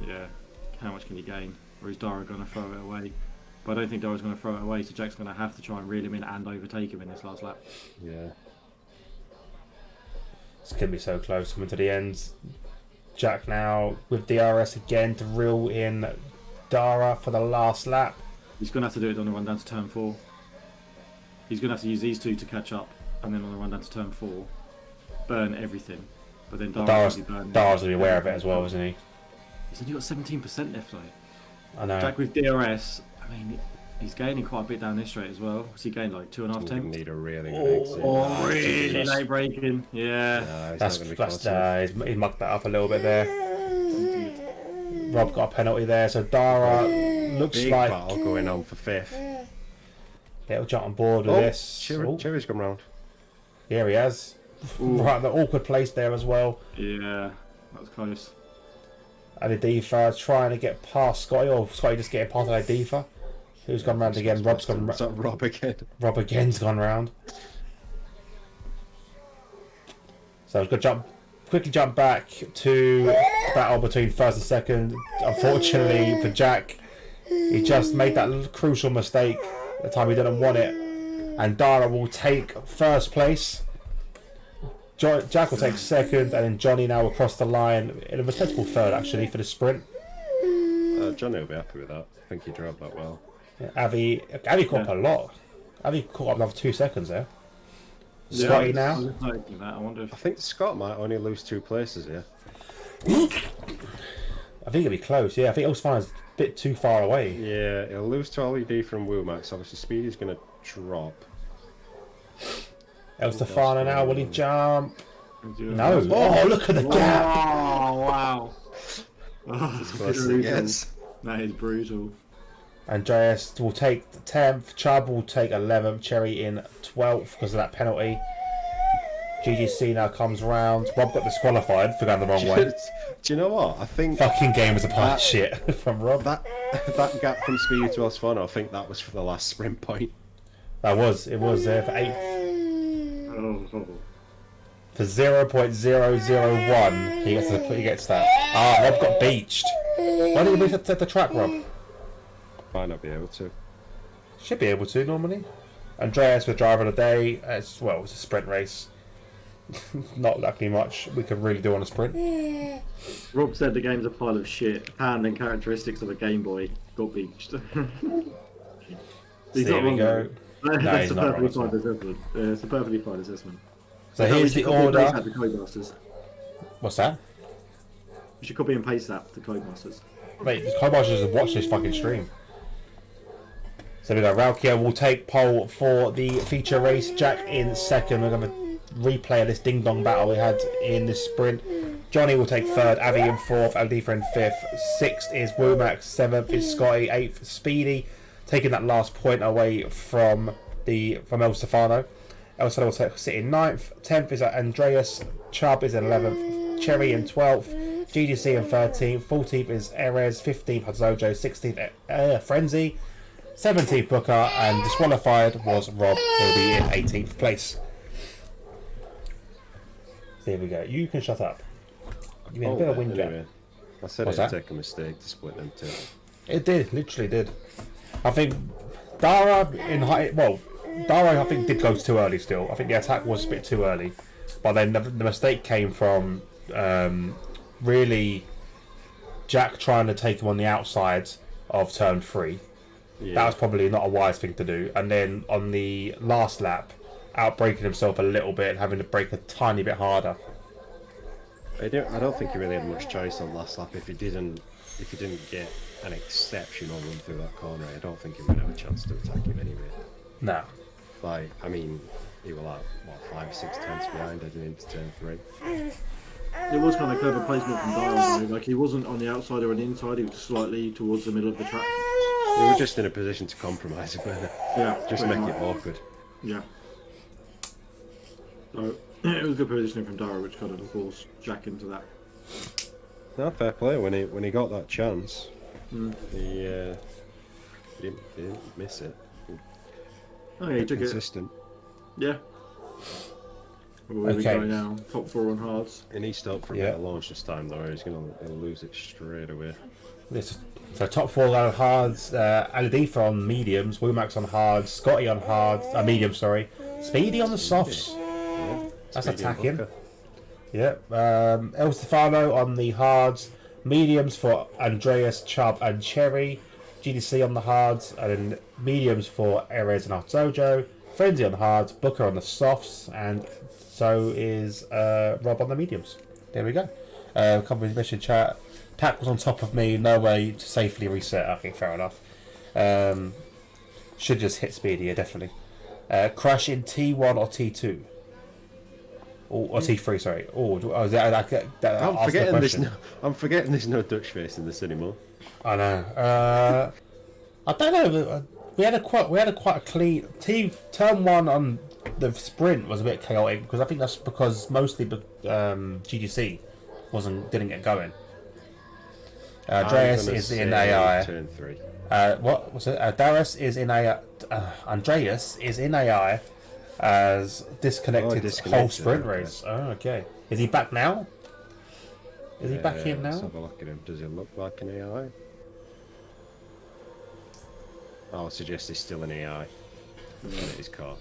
Yeah, how much can he gain? Or is Dara going to throw it away? But I don't think Dara's going to throw it away, so Jack's going to have to try and reel him in and overtake him in this last lap. Yeah. It's going to be so close coming to the end. Jack now with DRS again to reel in Dara for the last lap. He's going to have to do it on the run down to turn 4. He's going to have to use these two to catch up, and then on the run down to turn 4, burn everything. But then Dara's going to be Dara's going to be aware of it as well, isn't he? He's only got 17% left though. I know. Jack with DRS, I mean, he's gaining quite a bit down this straight as well. What's he gained, like 2.5 We tenths? need a really good exit. Oh, really late braking. Yeah. No, he's That's not going to be close. he's mucked that up a little bit there. Rob got a penalty there, so Dara looks Big like battle going on for 5th. he'll jump on board with this. Cherry's come round. Here he has. Right, the awkward place there as well. Yeah, that was close. Adifa trying to get past Scotty, or Scotty just getting past Adifa. Who's gone round again? Rob's gone. Is that Rob again? Rob again's gone round. So he's got to quickly jump back to battle between first and second. Unfortunately for Jack, he just made that crucial mistake the time he didn't want it, and Dara will take first place. Jack will take second, and then Johnny now across the line in a respectable third actually for the sprint. Johnny will be happy with that. I think he drove that well. Yeah, Avi caught up a lot. Avi caught up another 2 seconds there. Scotty I now. was noticing that. I wonder if I think Scott might only lose 2 places here. I think it'll be close. Yeah, I think Osfan's a bit too far away. Yeah, he'll lose to LED from Womax. Obviously, Speedy's going to drop. El Stefano now, will he jump? No. No. Oh, look at the gap. Oh, wow. As close as it gets. That is brutal. Andreas will take the 10th. Chubb will take 11th. Cherry in 12th because of that penalty. GGC now comes round. Rob got disqualified for going the wrong way. Do you know what? I think Fucking game was a pile of shit from Rob. that gap from Speedy to Osfano, I think that was for the last sprint point. It was there for 8th. Oh. For 0.001, he gets that. Ah, Rob got beached. Why did he beach at the track, Rob? Might not be able to. Should be able to normally. Andreas with driver of the day. It's a sprint race. Not exactly much we can really do on a sprint. Rob said the game's a pile of shit. Hand and characteristics of a Game Boy got beached. He's There not we wrong. go. That's he's a not perfectly wrong fine assessment. It's a perfectly fine assessment. So here's the order. The Codemasters. What's that? You should copy and paste that to Codemasters. Mate, the Codemasters have watched this fucking stream. So we go. Raukio will take pole for the feature race. Jack in second. We're going to replay this ding dong battle we had in this sprint. Johnny will take third, Avi in fourth, Aldifa in fifth. Sixth is Womack, seventh is Scotty, eighth Speedy, taking that last point away from El Stefano. El Stefano will sit in ninth. 10th is Andreas, Chubb is in 11th, Cherry in 12th, GGC in 13th, 14th is Erez, 15th Hazojo, 16th Frenzy, 17th Booker, and disqualified was Rob, who will be in 18th place. There we go. You can shut up. You mean a bit of wind anyway, I said What's it'd that? take a mistake to split them two. It did, literally did. I think Dara Dara I think did go too early still. I think the attack was a bit too early. But then the mistake came from really Jack trying to take him on the outside of turn 3. Yeah. That was probably not a wise thing to do. And then on the last lap, outbraking himself a little bit and having to brake a tiny bit harder. I don't think he really had much choice on last lap. If he didn't get an exceptional run through that corner, I don't think he would have a chance to attack him anyway. No. Like, I mean, he was like, what, 5-6 tenths behind heading into turn 3. It was kind of clever placement from Dara, though. Like, he wasn't on the outside or on the inside, he was slightly towards the middle of the track. They were just in a position to compromise him, weren't they? Yeah. Just make it awkward. Yeah. So, it was good positioning from Dara, which kind of forced Jack into that. No, fair play. When he got that chance, Mm. he didn't miss it. Okay, he took it. Consistent. Yeah. Where we Okay. go now? Top 4 on hards. He needs to hope for a Yeah. better launch this time, though. Or he'll lose it straight away. So top 4 on hards, Aladifa on mediums, Womax on hards, Scotty on hards, medium, sorry, Speedy on the softs. Yeah. That's Speedy and attacking. Booker. Yep. El Stefano on the hards, mediums for Andreas, Chubb, and Cherry, GDC on the hards, and then mediums for Erez and Artojo, Frenzy on the hards, Booker on the softs, and so is Rob on the mediums. There we go. Composition chat. Pack was on top of me, no way to safely reset. Okay, fair enough. Should just hit Speedy, yeah, definitely. Crash in T1 or T2? Or T3, sorry. I'm forgetting there's no Dutch face in this anymore. I know. I don't know. We had a quite a clean turn 1 on the sprint was a bit chaotic because I think that's because mostly GGC didn't get going. Andreas is in AI. Turn 3. What was it? Darius is in AI. Andreas is in AI as disconnected whole sprint okay. race. Oh, okay. Is he back now? Is he back in Let's now? have a look at him. Does he look like an AI? I would suggest he's still an AI. Looking at his car.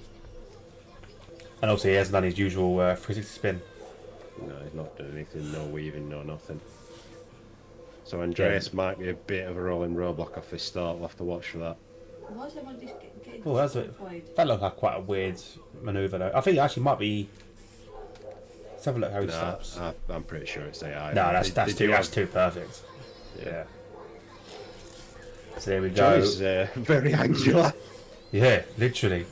And also he hasn't done his usual 360 spin. No, he's not done anything. No weaving, no nothing. So Andreas might be a bit of a rolling roadblock off his start. We'll have to watch for that. Oh, that's it. That looked like quite a weird manoeuvre though. I think it actually might be. Let's have a look how he stops. I'm pretty sure it's AI. No, that's too perfect. Yeah. So there we go. Johnny's very angular. Yeah, literally.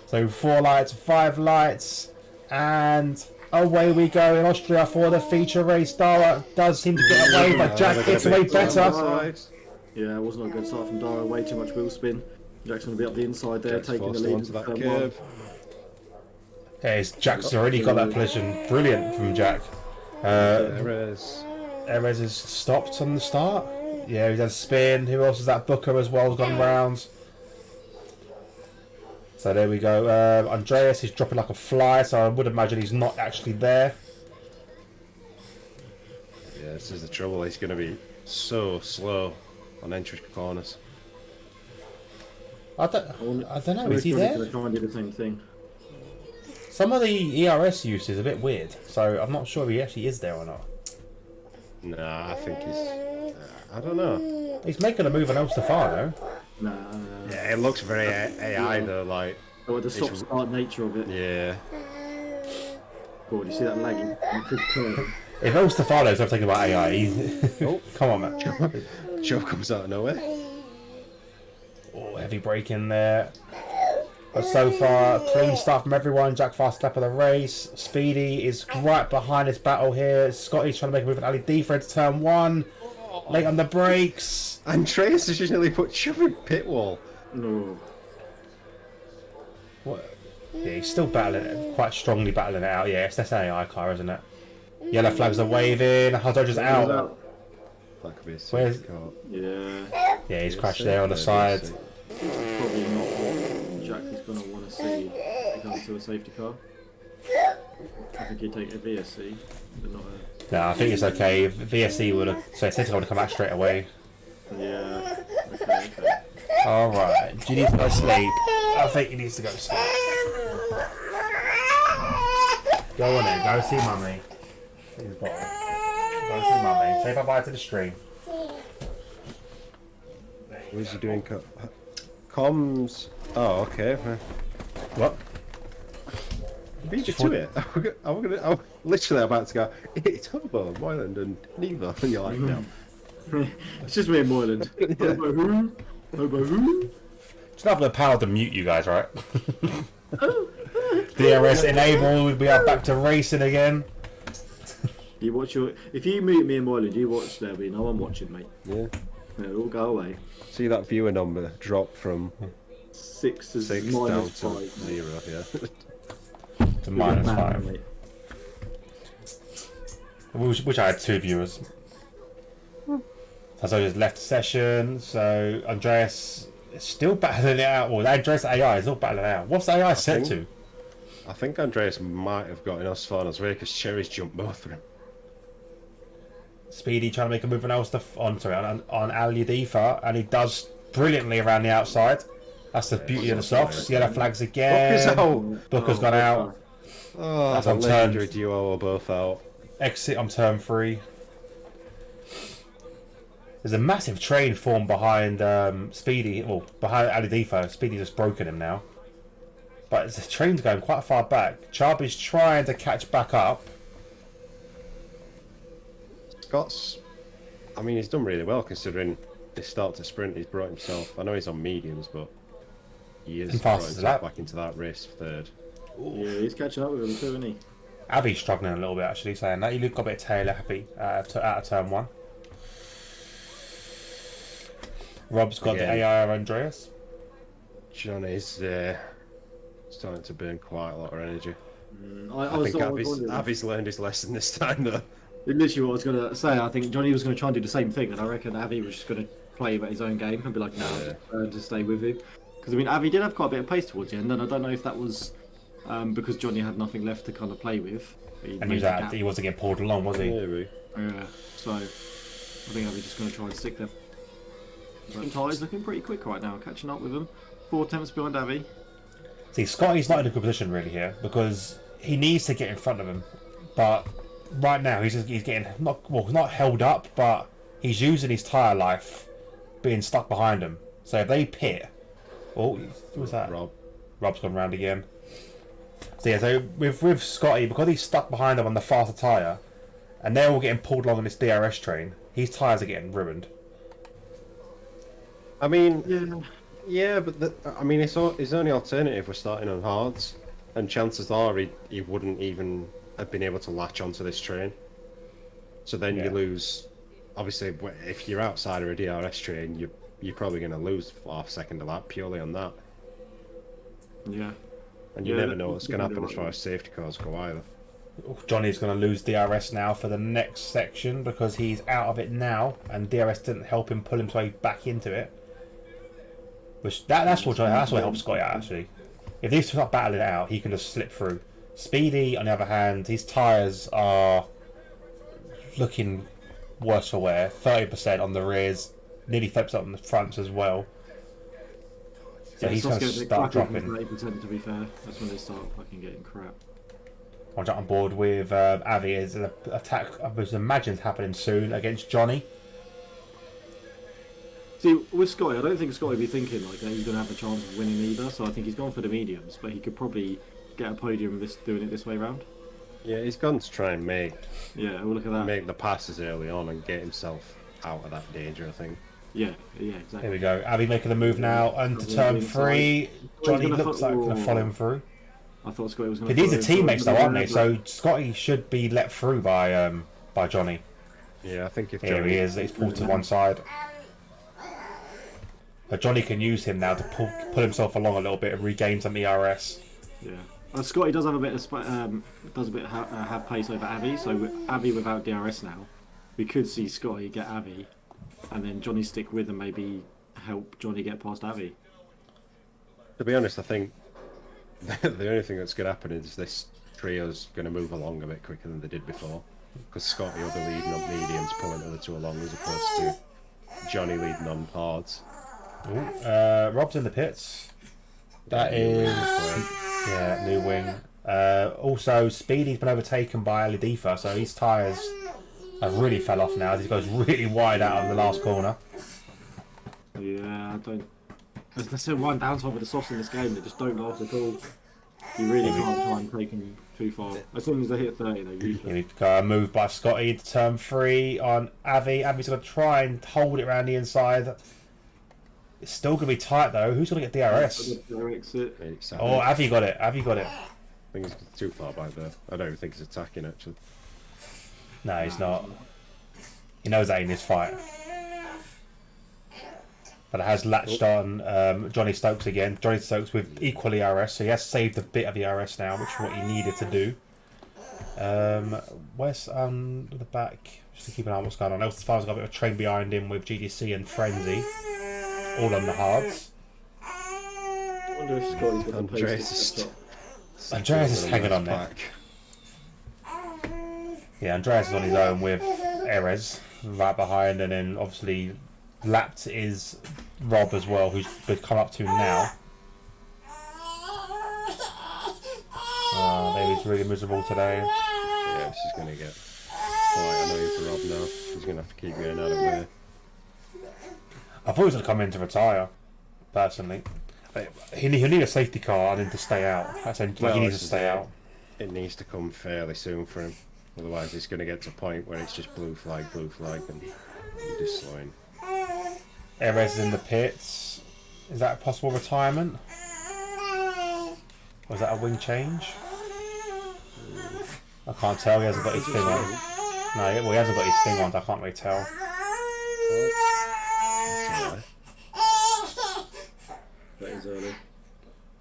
So 4 lights, 5 lights, and away we go in Austria for the feature race. Dara does seem to get away, but Jack gets away better. Yeah, it wasn't a good start from Dara. Way too much wheel spin. Jack's going to be up the inside there, Jack's taking the forced lead onto into that turn 1. curve. Jack's already got that position. Brilliant from Jack. Erez is stopped on the start. Yeah, he's had a spin. Who else is that? Booker as well has gone round. So there we go. Andreas is dropping like a fly, so I would imagine he's not actually there. Yeah, this is the trouble. He's going to be so slow on entry corners. I don't know. Is he there? Going to try and do the same thing. Some of the ERS use is a bit weird, so I'm not sure if he actually is there or not. Nah, I think he's... I don't know. He's making a move on El Stefano. Nah. Yeah, it looks very AI though, like... Oh, the stop-start nature of it. Yeah. God, you see that lagging? If El Stefano's ever thinking about AI, come on, man. Joe comes out of nowhere. Oh, heavy break in there. But so far, clean stuff from everyone. Jack fast lap of the race. Speedy is right behind this battle here. Scotty's trying to make a move at Ali D for turn 1. Late on the brakes. Andreas has just nearly put shoving pit wall. No. What? Yeah, he's still battling it, quite strongly battling it out. Yeah, it's this AI car, isn't it? Yellow flags are waving. Dodger's out. That could be a Where's- safety car. Yeah. Yeah, he's crashed there on the side. Probably not what Jack is going to want to see when it comes to a safety car. I think he'd take a VSC, but not a... No, I think it's okay. VSC would have. So safety car would have come back straight away. Yeah. Okay. Alright, do you need to go sleep? I think he needs to go sleep. Go on then, go see mummy. See his bottle. Go see mummy. Say bye bye to the stream. What is he doing? Comms. Oh, okay. What? Beat you to it. I'm literally about to go. It's Hobo, Moyland, and Neva, and you're like, no. It's just me and Moyland. Hobo who? Hobo who? Just not have the power to mute you guys, right? DRS enabled, we are back to racing again. You watch your... If you mute me and Moyland, you watch there, be no one watching, mate. Yeah. It'll go away. See that viewer number drop from 6 to 6 down minus to 5. 0, yeah. To minus Man, 5. mate. Which I had 2 viewers. So I just left the session, so Andreas is still battling it out. Well, Andreas AI is all battling it out. What's the AI set to? I think Andreas might have got enough far as well because Cherry's jumped both of them. Speedy trying to make a move on Ali Difa, and he does brilliantly around the outside. That's the beauty of the softs. Yellow flags again. Booker's out. Booker's gone out. Oh, That's that on legendary turn. duo are both out. Exit on turn 3. There's a massive train formed behind Speedy, well, behind Ali Difa. Speedy just broken him now. But the train's going quite far back. Charby's trying to catch back up. Scott's, I mean, he's done really well considering this start to sprint. He's brought himself. I know he's on mediums, but he is And brought fastest himself lap. back into that race third. Yeah, he's catching up with him too, isn't he? Avi's struggling a little bit actually, saying that. He got a bit of tail happy out of turn 1. Rob's got the AI of Andreas. Johnny's starting to burn quite a lot of energy. I I think wondering- Avi's learned his lesson this time, though. Literally what I was going to say, I think Johnny was going to try and do the same thing, and I reckon Avi was just going to play his own game and be like, no, to stay with him. Because, I mean, Avi did have quite a bit of pace towards the end, and I don't know if that was because Johnny had nothing left to kind of play with. And he wasn't getting pulled along, was he? Maybe. Yeah, so I think Avi's just going to try and stick there. But Ty's looking pretty quick right now, catching up with him. 4 attempts behind Avi. See, Scotty's not in a good position really here because he needs to get in front of him, but right now he's getting not held up, but he's using his tyre life being stuck behind him. So if they pit, who was that? Rob's gone round again. So yeah, so with Scotty, because he's stuck behind him on the faster tyre, and they're all getting pulled along on this DRS train, his tyres are getting ruined. I mean, yeah, but I mean, his only alternative was starting on hards, and chances are he wouldn't even have been able to latch onto this train. So then you lose. Obviously, if you're outside of a DRS train, you're probably going to lose half second a lap purely on that. Yeah. And you never know what's going to happen as far as safety cars go either. Johnny's going to lose DRS now for the next section because he's out of it now, and DRS didn't help him pull his way back into it. Which that's what helps Scotty out actually. If these two start battling it out, he can just slip through. Speedy, on the other hand, his tyres are looking worse for wear. 30% on the rears, nearly 30% on the fronts as well. So he's going to start dropping. 80% to be fair. That's when they start fucking getting crap. I'll jump on board with Avi as an attack I was imagined happening soon against Johnny. See, with Scotty, I don't think Scotty would be thinking like that he's going to have a chance of winning either, so I think he's gone for the mediums, but he could probably get a podium doing it this way round. Yeah, he's gone to try and Yeah, we'll look at that. make the passes early on and get himself out of that danger, I think. Yeah, exactly. Here we go. Abby making the move now. Into turn 3. Johnny looks like going to follow him through. I thought Scotty was going to. These are teammates though, aren't they? So Scotty should be let through by Johnny. Yeah, I think if Here Johnny... he is. He's pulled to one side. But Johnny can use him now to pull himself along a little bit and regain some ERS. Yeah. Scotty does have a bit of have pace over Avi. So with Avi without DRS now, we could see Scotty get Avi, and then Johnny stick with and maybe help Johnny get past Avi. To be honest, I think the only thing that's going to happen is this trio's going to move along a bit quicker than they did before. Because Scotty will be leading up mediums, pulling the other two along, as opposed to Johnny leading on hards. Ooh, Rob's in the pits. That is... Yeah, new wing. Also, Speedy's been overtaken by Aladifa, so his tyres have really fell off now. He goes really wide out of the last corner. Yeah, I don't... There's still one downside with the softs in this game. They just don't last at all. You really can't try and take them too far. As soon as they hit 30, they usually... Here we go, a move by Scotty into turn 3 on Avi. Avi's going to try and hold it around the inside. It's still going to be tight though. Who's going to get DRS? Oh, Avi got it. Avi got it. I think he's too far back there. I don't even think he's attacking actually. No, he's not. He knows that ain't his fight. But it has latched on Johnny Stokes again. Johnny Stokes with equal ERS, so he has saved a bit of ERS now, which is what he needed to do. Where's the back? Just to keep an eye on what's going on. Elf Fire's got a bit of a train behind him with GDC and Frenzy, all on the hards. I wonder if Scotty's got the pace to catch up. Andreas is hanging on there. Yeah, Andreas is on his own with Erez right behind, and then obviously lapped is Rob as well, who's come up to now. Maybe he's really miserable today. Yeah, this is going to get quite annoying for Rob now. He's going to have to keep going out of way. I thought he was going to come in to retire, personally. He'll need a safety car and then to stay out. He needs to stay out. It needs to come fairly soon for him. Otherwise, it's going to get to a point where it's just blue flag, and you're just slowing. Erez is in the pits. Is that a possible retirement? Or is that a wing change? I can't tell. He hasn't got his thing on. No, he hasn't got his thing on. So I can't really tell. That is early.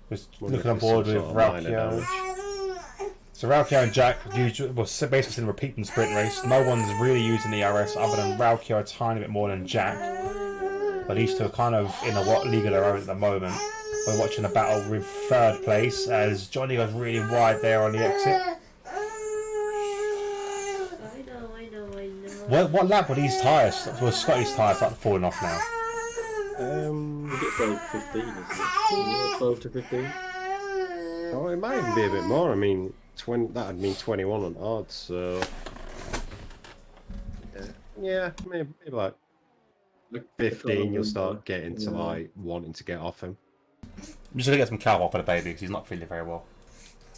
Just looking on board with Raukio. So Raukio and Jack basically in a repeating sprint race. No one's really using the ERS other than Raukio a tiny bit more than Jack. But these two are kind of in a league of their own at the moment. We're watching a battle with third place as Johnny goes really wide there on the exit. I know. What lap were these tyres? Well, Scotty's tyres starting falling off now. We get 15, isn't it? 12 to 15. Oh, it might even be a bit more. I mean, that'd mean 21 on odds. So yeah, maybe like 15. You'll start getting to like wanting to get off him. I'm just going to get some cow off for the baby because he's not feeling very well.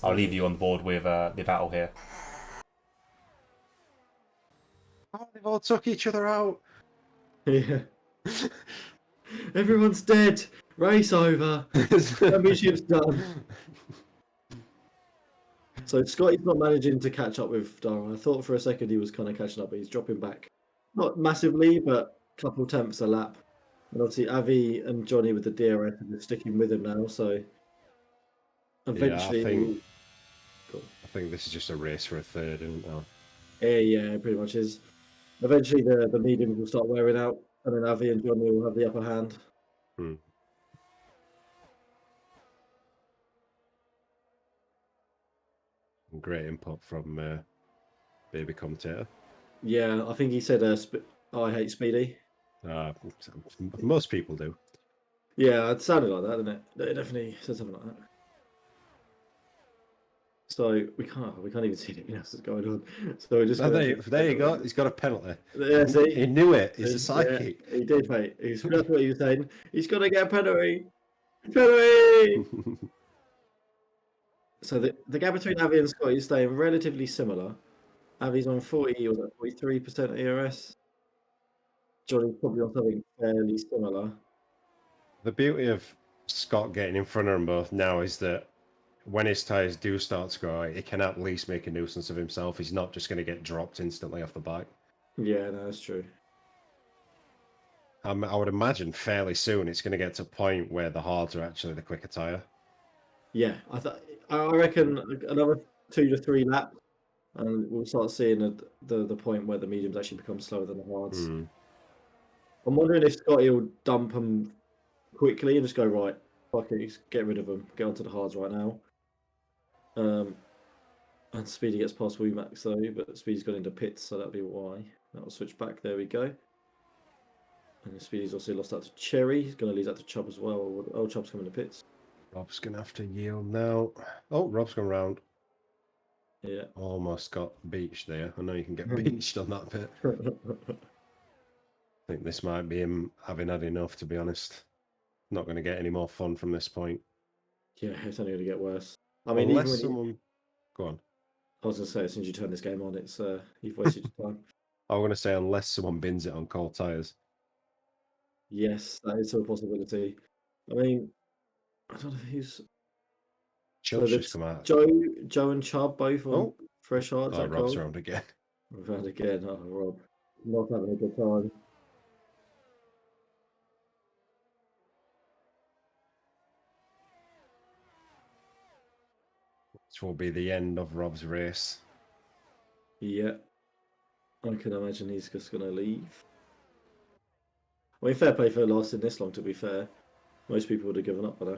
I'll leave you on board with the battle here. Oh, they've all took each other out. Yeah. Everyone's dead. Race over. Championship's done. So Scotty's not managing to catch up with Darwin. I thought for a second he was kind of catching up, but he's dropping back. Not massively, but a couple tenths a lap. And obviously Avi and Johnny with the DRS are sticking with him now, so eventually... Yeah, I think this is just a race for a third, isn't it? Yeah, pretty much is. Eventually the mediums will start wearing out, and then Avi and Johnny will have the upper hand. Great input from baby commentator. Yeah, I think he said, I hate Speedy. Most people do. Yeah, it sounded like that, didn't it? It definitely said something like that. So we can't even see anything else that's going on. So we're just there you go. He's got a penalty. Yeah, see? He knew it. He's a psychic. Yeah, he did, mate. That's what he was saying. He's got to get a penalty. Penalty. So the gap between Avi and Scotty is staying relatively similar. Avi's on 43% ERS. Johnny's probably on something fairly similar. The beauty of Scott getting in front of them both now is that when his tyres do start to go out, he can at least make a nuisance of himself. He's not just going to get dropped instantly off the bike. Yeah, no, that's true. I would imagine fairly soon it's going to get to a point where the hards are actually the quicker tyre. Yeah, I reckon another 2 to 3 laps, and we'll start seeing the point where the mediums actually become slower than the hards. Mm. I'm wondering if Scotty will dump them quickly and just go, right, fuck it, just get rid of them, get onto the hards right now. And Speedy gets past Max though, but Speedy's gone into pits, so that'll be why. That'll switch back. There we go. And Speedy's also lost out to Cherry. He's going to lose out to Chubb as well. Oh, Chubb's coming to pits. Rob's going to have to yield now. Oh, Rob's gone round. Yeah. Almost got beached there. I know you can get beached on that bit. I think this might be him having had enough, to be honest. Not going to get any more fun from this point. Yeah, it's only going to get worse. I mean, unless someone... Go on. I was going to say, as soon as you turn this game on, it's you've wasted your time. I was going to say, unless someone bins it on cold tyres. Yes, that is a possibility. I mean, I don't know who's... Chubb's just come out. Joe and Chubb both on fresh hards. Oh, Rob's round again. Round again. Oh, Rob. Not having a good time. Which will be the end of Rob's race. Yeah. I can imagine he's just going to leave. I mean, fair play for lasting this long, to be fair. Most people would have given up by now.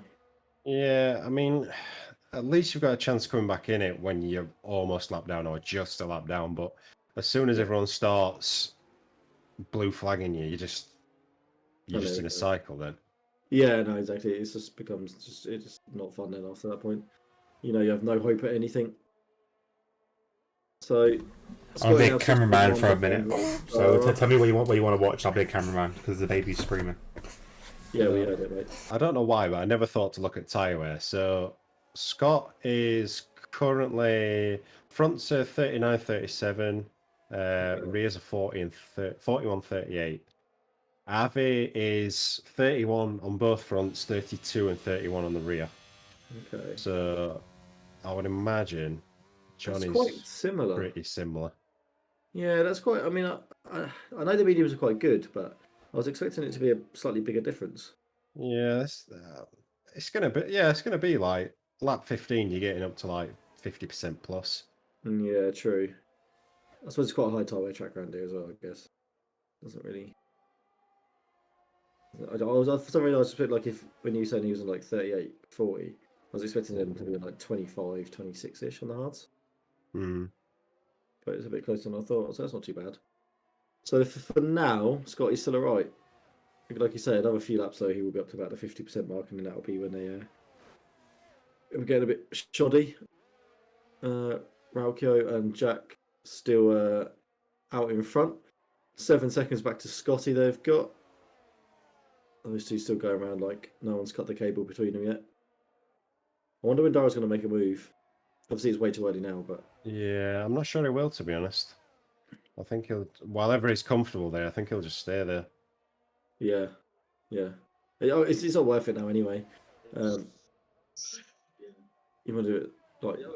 Yeah, I mean, at least you've got a chance coming back in it when you're almost lap down or just a lap down. But as soon as everyone starts blue flagging you, you're just in a cycle then. Yeah, no, exactly. It just becomes it's just not fun then after that point. You know, you have no hope at anything. So I'll be a cameraman for a minute. So tell me what you want to watch. I'll be a cameraman because the baby's screaming. Yeah, we heard it, mate. I don't know why, but I never thought to look at tyre wear. So Scott is currently fronts are 39.37, rears are 41.38. Avi is 31 on both fronts, 32 and 31 on the rear. Okay. So I would imagine Johnny's quite similar. Pretty similar. Yeah, that's quite. I mean, I know the mediums are quite good, but I was expecting it to be a slightly bigger difference. Yeah, it's gonna be like lap 15. You're getting up to like 50% plus. Yeah, true. I suppose it's quite a high tire wear track around here as well. I guess doesn't really. For some reason I was expecting like when you said he was on like 38, 40, I was expecting them to be like 25, 26-ish on the hards. But it's a bit closer than I thought, so that's not too bad. So for now, Scotty's still alright. Like you say, another few laps though, he will be up to about the 50% mark, and then that'll be when we're getting a bit shoddy. Raukio and Jack still out in front. 7 seconds back to Scotty they've got. Those two still going around like no one's cut the cable between them yet. I wonder when Dara's going to make a move. Obviously, it's way too early now, but... Yeah, I'm not sure he will, to be honest. I think while he's comfortable there, I think he'll just stay there. Yeah. It's not worth it now anyway. You want to do it like... you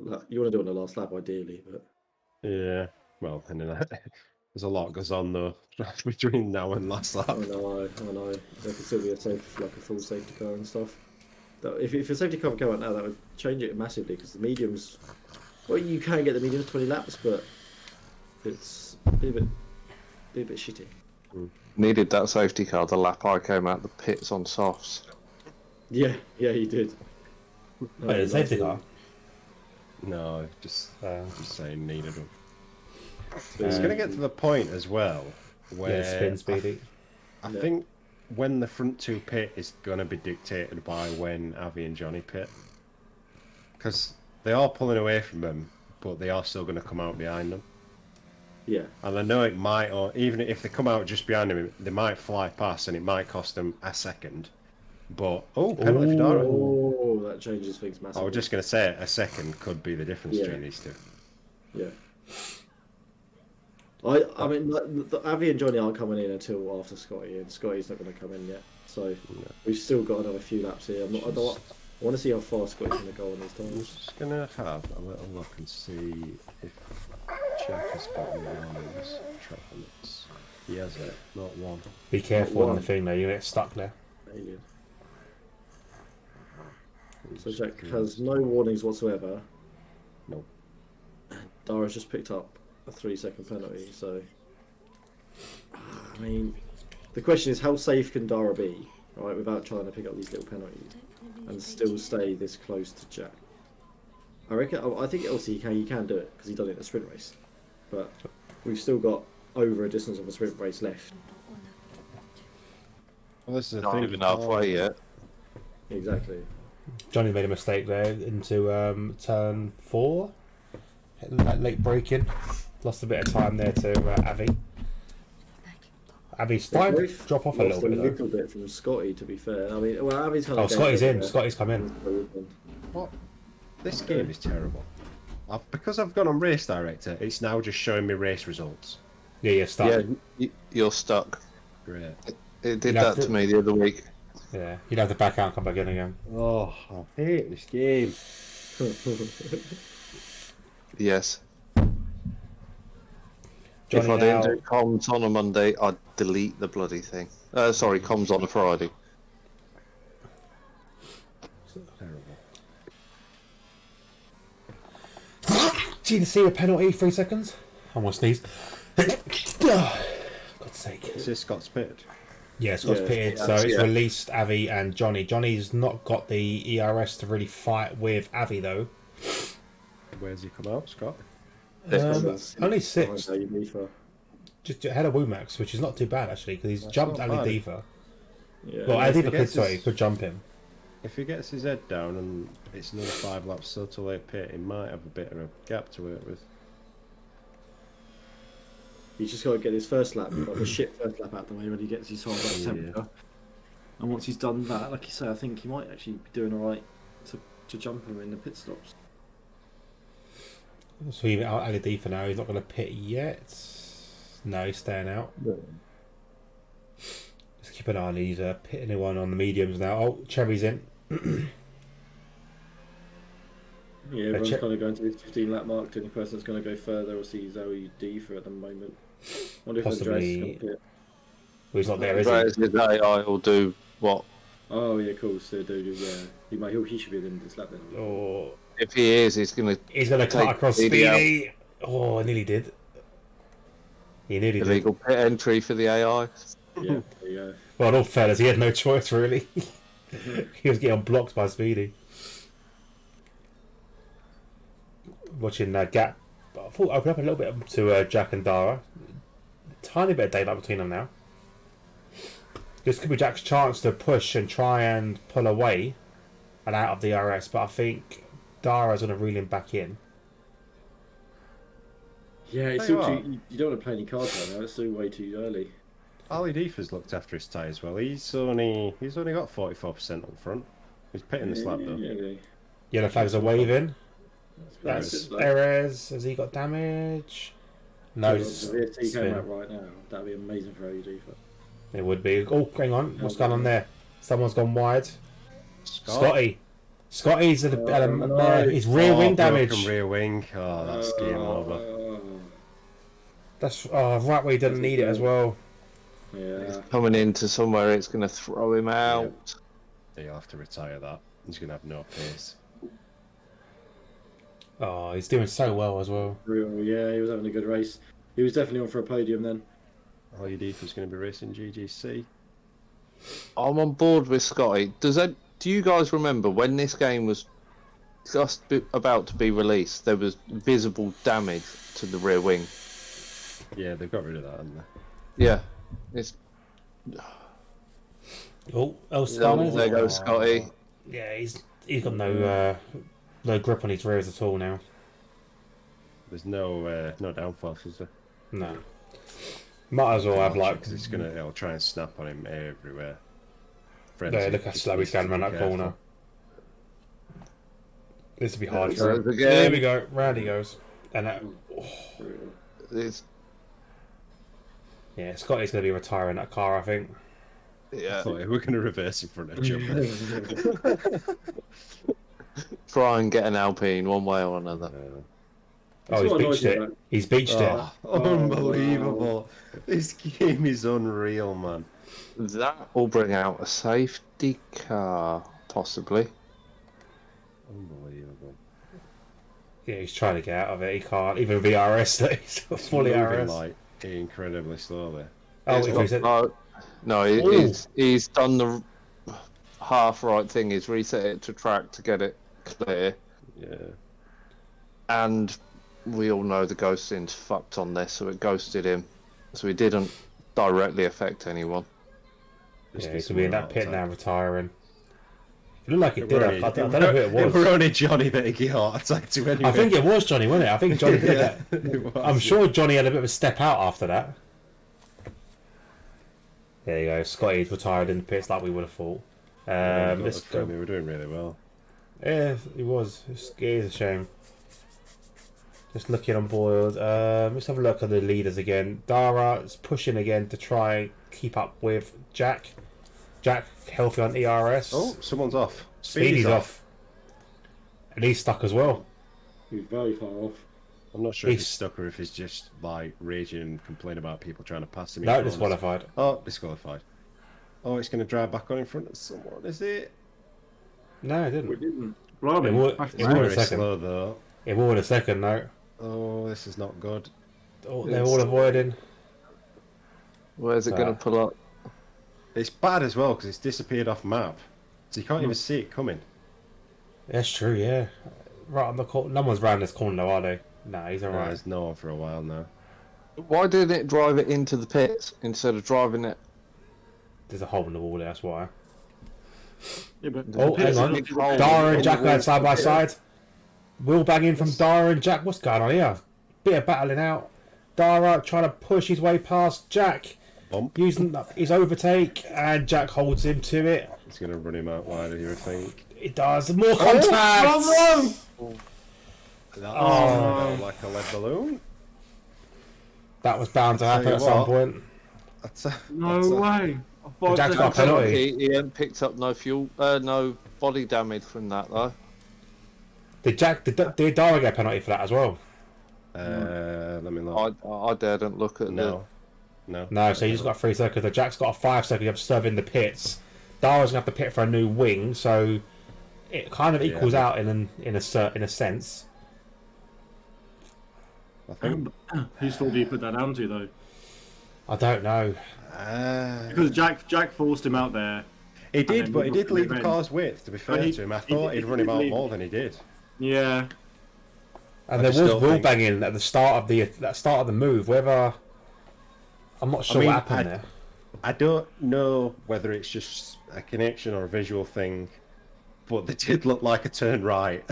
want to do it on the last lap, ideally, but... Yeah, well, and then there's a lot goes on, though, between now and last lap. I know. There could still be a full safety car and stuff. If a safety car would come out now, that would change it massively, because the mediums... Well, you can get the mediums 20 laps, but it's be a bit shitty. Needed that safety car the lap I came out the pits on softs. Yeah, you did. Wait, safety car? No, just saying needed them. It's going to get to the point as well where spin speedy. I think when the front two pit is going to be dictated by when Avi and Johnny pit, because they are pulling away from them, but they are still going to come out behind them. Yeah. And I know it might, or even if they come out just behind them, they might fly past and it might cost them a second. But, penalty for Dara. Oh, that changes things massively. I was just going to say a second could be the difference between these two. Yeah. I mean, Avi and Johnny aren't coming in until after Scotty, and Scotty's not going to come in yet. So we've still got another few laps here. I want to see how far Scotty's going to go on these I'm times. just gonna have a little look and see if Jack has got any warnings. Track limits. He has it, not one. Be careful on One. the thing though, you get stuck there. Alien. So Jack has no warnings whatsoever. Nope. Dara's just picked up a 3-second penalty. So, I mean, the question is, how safe can Dara be, right, without trying to pick up these little penalties and still stay this close to Jack? I think also he can do it because he done it in a sprint race, but we've still got over a distance of a sprint race left. Well, this is the Not thing. even halfway yet. Exactly. Johnny made a mistake there into turn 4. Late braking. Lost a bit of time there to Avi. Avi's starting to drop off a little bit though. bit from Scotty, to be fair. I mean, well, Avi's kind of. Oh, Scotty's in. Scotty's come in. What? This game is terrible. Because I've gone on Race Director, it's now just showing me race results. Yeah, you're stuck. Yeah, you're stuck. Great. It did that to me the other week. Yeah, you'd have to back out and come back in again. Oh, I hate this game. Yes. Johnny If I didn't now- do comms on a Monday, I'd delete the bloody thing. Sorry, comms on a Friday. Terrible. Gee, to see a penalty, 3 seconds. I almost sneezed. God's sake. Is this Scott's pitted? Yeah, Scott's Yeah, pitted, so it's released Avi and Johnny. Johnny's not got the ERS to really fight with Avi though. Where's he come out, Scott? Only 6. Just ahead of Womax, which is not too bad actually, because he's That's jumped not Ali bad. Diva. Yeah. Well, if Ali he Diva gets his- could jump him. If he gets his head down and it's another 5 laps still to late pit, he might have a bit of a gap to work with. He's just got to get his first lap, like the shit first lap out of the way when he gets his hard lap temperature. And once he's done that, like you say, I think he might actually be doing alright to jump him in the pit stops. So even Ali Diva now, he's not going to pit yet. No, he's staying out. Let's keep an eye on these pitting anyone on the mediums now. Oh, Cherry's in. Yeah, everyone's kind of going to this 15 lap mark. The only person that's going to go further will see Zoe D for at the moment. Wonder if Andreas is going to pit. Well, he's not there, is Whereas his AI will do what? Oh yeah, cool. So dude, yeah, he should be in this lap then. he? Oh, If he is, he's going to cut across Speedy out. Speedy. Oh, I nearly did. He nearly did. illegal pit entry for the AI. Yeah, there you go. Well, in all fairness, he had no choice really. He was getting blocked by Speedy. Watching Gap. I thought open up a little bit to Jack and Dara. Tiny bit of daylight between them now. This could be Jack's chance to push and try and pull away and out of the RS, but I think Dara's going to reel him back in. Yeah, it's Tell you still what. too. You don't want to play any cards right now. It's still way too early. Ali Difa's looked after his tyres well. He's only got 44% on front. He's pitting this lap though. Yeah, Yellow flags are waving. that's That's it, Perez. Has he got damage? No, If it's the VST came spin. out right now, that'd be amazing for AUD. It would be. Oh, hang on. What's going on there? Someone's gone wide. Scott? Scotty's at no. his rear wing damage. Broken rear wing. Oh, that's game over. That's right where he didn't need it as well. Yeah. Coming into somewhere, it's going to throw him out. He'll have to retire that. He's going to have no pace. Oh, he's doing so well as well. Yeah, he was having a good race. He was definitely on for a podium then. Ali Difa's going to be racing GGC. I'm on board with Scotty. Do you guys remember when this game was just about to be released? There was visible damage to the rear wing. Yeah, they've got rid of that, haven't they? Yeah, it's there goes Scotty. Yeah, he's got no grip on his rears at all now. There's no downforce, is there? No. Might as well have like. Because it'll try and snap on him everywhere. Yeah, look how slow he's going around that corner. This will be hard for him. Again. There we go. Round he goes. And It's Yeah, Scotty's going to be retiring that car, I think. Yeah. Thought we were going to reverse in front of jumper. Try and get an Alpine one way or another. Oh, he's what annoys beached me it. about- He's beached it. Unbelievable. This game is unreal, man. That will bring out a safety car, possibly. Unbelievable. Yeah, he's trying to get out of it. He can't. Even VRS, he's fully Moving RS. like incredibly slowly. Oh, It's he not- no, he's done the half right thing. He's reset it to track to get it clear. Yeah. And we all know the ghosting's fucked on this, so it ghosted him. So he didn't directly affect anyone. Yeah, he's going to be in that pit now, retiring. It looked like it did. I don't know who it It was. were only Johnny that he got heart attack to anyway. I think it was Johnny, wasn't it? I think Johnny did Yeah, that. it was, I'm yeah. sure Johnny had a bit of a step out after that. There you go. Scotty's retired in the pits like we would have thought. Let's go. We were doing really well. Yeah, he was. It is a shame. Just looking on board. Let's have a look at the leaders again. Dara is pushing again to try and keep up with Jack. Jack healthy on ERS. Oh, someone's off. Speedy's off. And he's stuck as well. He's very far off. I'm not sure if He's- he's stuck or if he's just like raging and complaining about people trying to pass him. in No, corners. disqualified. Oh, disqualified. Oh, it's going to drive back on in front of someone, is it? No, it We didn't. didn't. Blimey. It would- That's it mad. would- Very a second. slow though. It will in a second, though. Oh, this is not good. Oh, they're all avoiding. Where's it going to pull up? It's bad as well because it's disappeared off map, so you can't even see it coming. That's true, yeah. Right on the corner. No one's round this corner, though, are they? Nah, he's No, alright. there's no one for a while now. Why didn't it drive it into the pits instead of driving it? There's a hole in the wall there, that's why. Yeah, but Oh, hang on. Dara and Jack going side by side. Wheel banging from Dara and Jack. What's going on here? Bit of battling out. Dara trying to push his way past Jack. Bump. Using his overtake, and Jack holds him to it. It's going to run him out wider, you would think. It does. More contact! That Oh. like a lead balloon. That was bound to happen Tell at you some what. point. That's a, no that's a- way. I thought Jack's that- got a penalty. He hadn't picked up no fuel, no body damage from that though. Did Dara get a penalty for that as well? Let me look. I daren't look at No. No. No, so you just got 3 seconds. Jack's got a 5 second. You have to serve in the pits. Dara's gonna have to pit for a new wing, so it kind of equals out in a sense. I think. Whose fault do you put that down to though? I don't know. Because Jack forced him out there. He then did, but he we did got leave the the car's width. To be fair he- to him, I he- thought he he'd run him did out leave- more than he did. Yeah. And I there just was don't wheel think- banging at the start of the move. Whether I'm not sure mean, what happened there. I don't know whether it's just a connection or a visual thing, but they did look like a turn right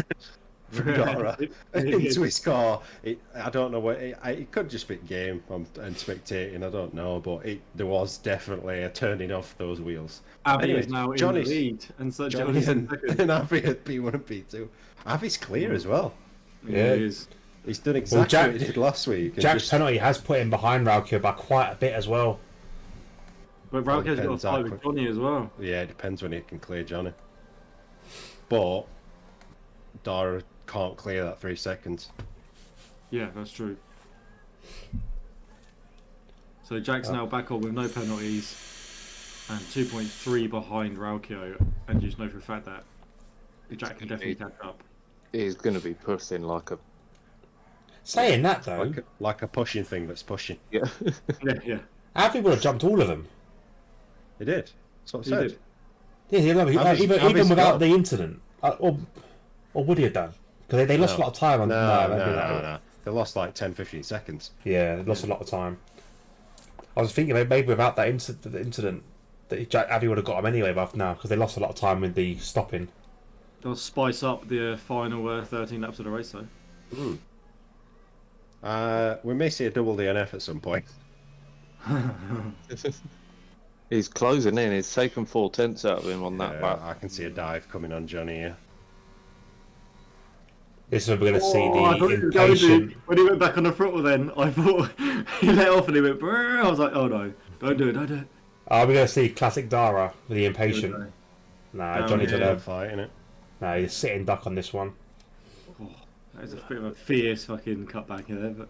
from Dara into his car. I don't know what it could just be game and spectating. I don't know, but there was definitely a turning off those wheels. Abby Anyways, is now in Johnny's- the lead, and so Johnny Johnny's in and, second. and Avi at P1 and P2. Avi's clear as well. Yeah. He is. He's done exactly Jack- what he did last week. and Jack's just- penalty has put him behind Raukio by quite a bit as well. But Raukio's got a depends how fight with quick- Johnny as well. Yeah, it depends when he can clear Johnny. But Dara can't clear that 3 seconds. Yeah, that's true. So Jack's now back on with no penalties and 2.3 behind Raukio, and you just know for a fact that Jack can definitely catch up. He's going to be pushed in like a Saying that though, Like a pushing thing that's pushing. yeah. Yeah. Avi would have jumped all of them. He did. That's what I He said. did. Yeah, even Avi's without got- the incident, or would he have done? Because they lost a lot of time on. No. They lost like 10-15 seconds. Yeah, they lost a lot of time. I was thinking maybe without that incident, that Avi would have got him anyway. But now because they lost a lot of time with the stopping. They'll spice up the final 13 laps of the race, though. We may see a double DNF at some point. He's closing in. He's taken 4/10 out of him on that Yeah, lap. I can see a dive coming on Johnny here. This is where we're going to see I the thought he was going to. impatient. When he went back on the throttle, then I thought he let off and he went. Brrr. I was like, oh no, don't do it, don't do it. Are we going to see classic Dara with the impatient? Okay. Nah, Down Johnny's here. going to. Fight, innit? Nah, he's sitting duck on this one. That is a bit of a fierce fucking cutback in there, but.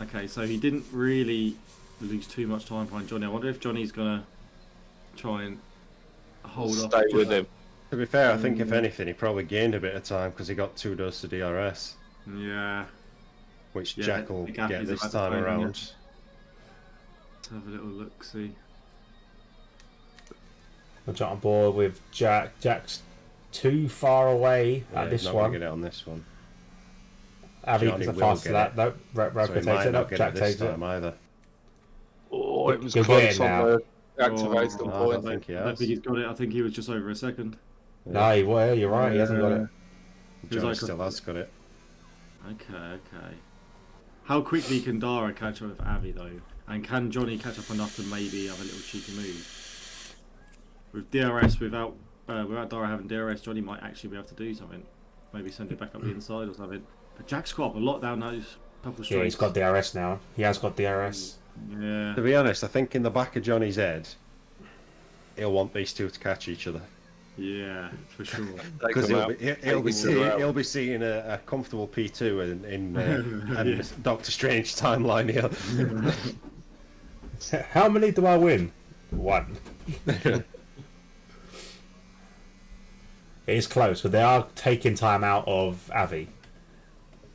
Okay, so he didn't really lose too much time behind Johnny. I wonder if Johnny's gonna try and hold off. Stay with him. To be fair, I think if anything, he probably gained a bit of time because he got 2 does to DRS, Yeah. which Yeah, Jack will the gap get is this about time the same, around. Let's have a little look, see. I'll jump on board with Jack. Jack's too far away Yeah, at this he's not gonna one. get it on this one. Avi Johnny is the will fastest get lap. it. No, Rabka So he takes might it. not No, get Jack it this takes it. time either. Oh, it was You're close getting on now. the activation Oh, I don't point. think he I don't has. think he's got it. I think he was just over a second. No, you're right. He hasn't got it. He was Johnny like still has got it. Okay. How quickly can Dara catch up with Avi though? And can Johnny catch up enough to maybe have a little cheeky move? With DRS, without Dara having DRS, Johnny might actually be able to do something. Maybe send it back up the inside or something. But Jack's got up a lot down those couple straights. Yeah, he's got DRS now. He has got DRS. Yeah. To be honest, I think in the back of Johnny's head, he'll want these two to catch each other. Yeah, for sure. Because he'll be seeing a comfortable P2 in Doctor Strange timeline here. How many do I win? 1. It is close, but they are taking time out of Avi.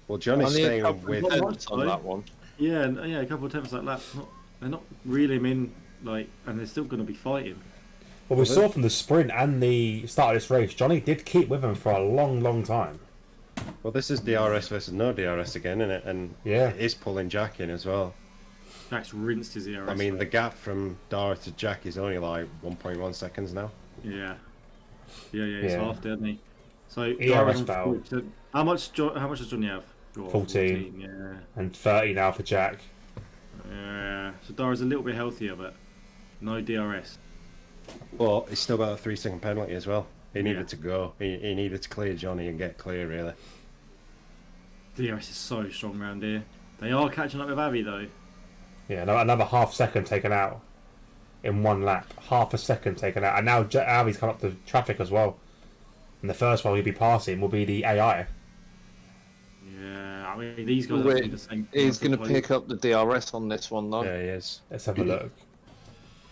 Well, Johnny's Only a staying couple with. of tenths on that one. Yeah, a couple of attempts like that. They're not reeling him in, like, and they're still going to be fighting. Well, we saw from the sprint and the start of this race, Johnny did keep with him for a long, long time. Well, this is DRS versus no DRS again, isn't it? And Yeah. it is pulling Jack in as well. Jack's rinsed his ERS. I mean, the gap from Dara to Jack is only like 1.1 seconds now. Yeah, he's Yeah. half, didn't he? So ERS Dara's on battle. 40%. How much does Johnny have? Got 14. Yeah. And 30 now for Jack. Yeah. So Dara's a little bit healthier, but no DRS. Well, he's still got a 3-second penalty as well. He needed Yeah. to go. He needed to clear Johnny and get clear, really. DRS is so strong around here. They are catching up with Avi though. Yeah, another half second taken out in one lap. Half a second taken out. And now Avi's come up to traffic as well. And the first one he'll be passing will be the AI. Yeah, I mean these guys Wait, are the same. He's going to pick up the DRS on this one, though. Yeah, he is. Let's have a look.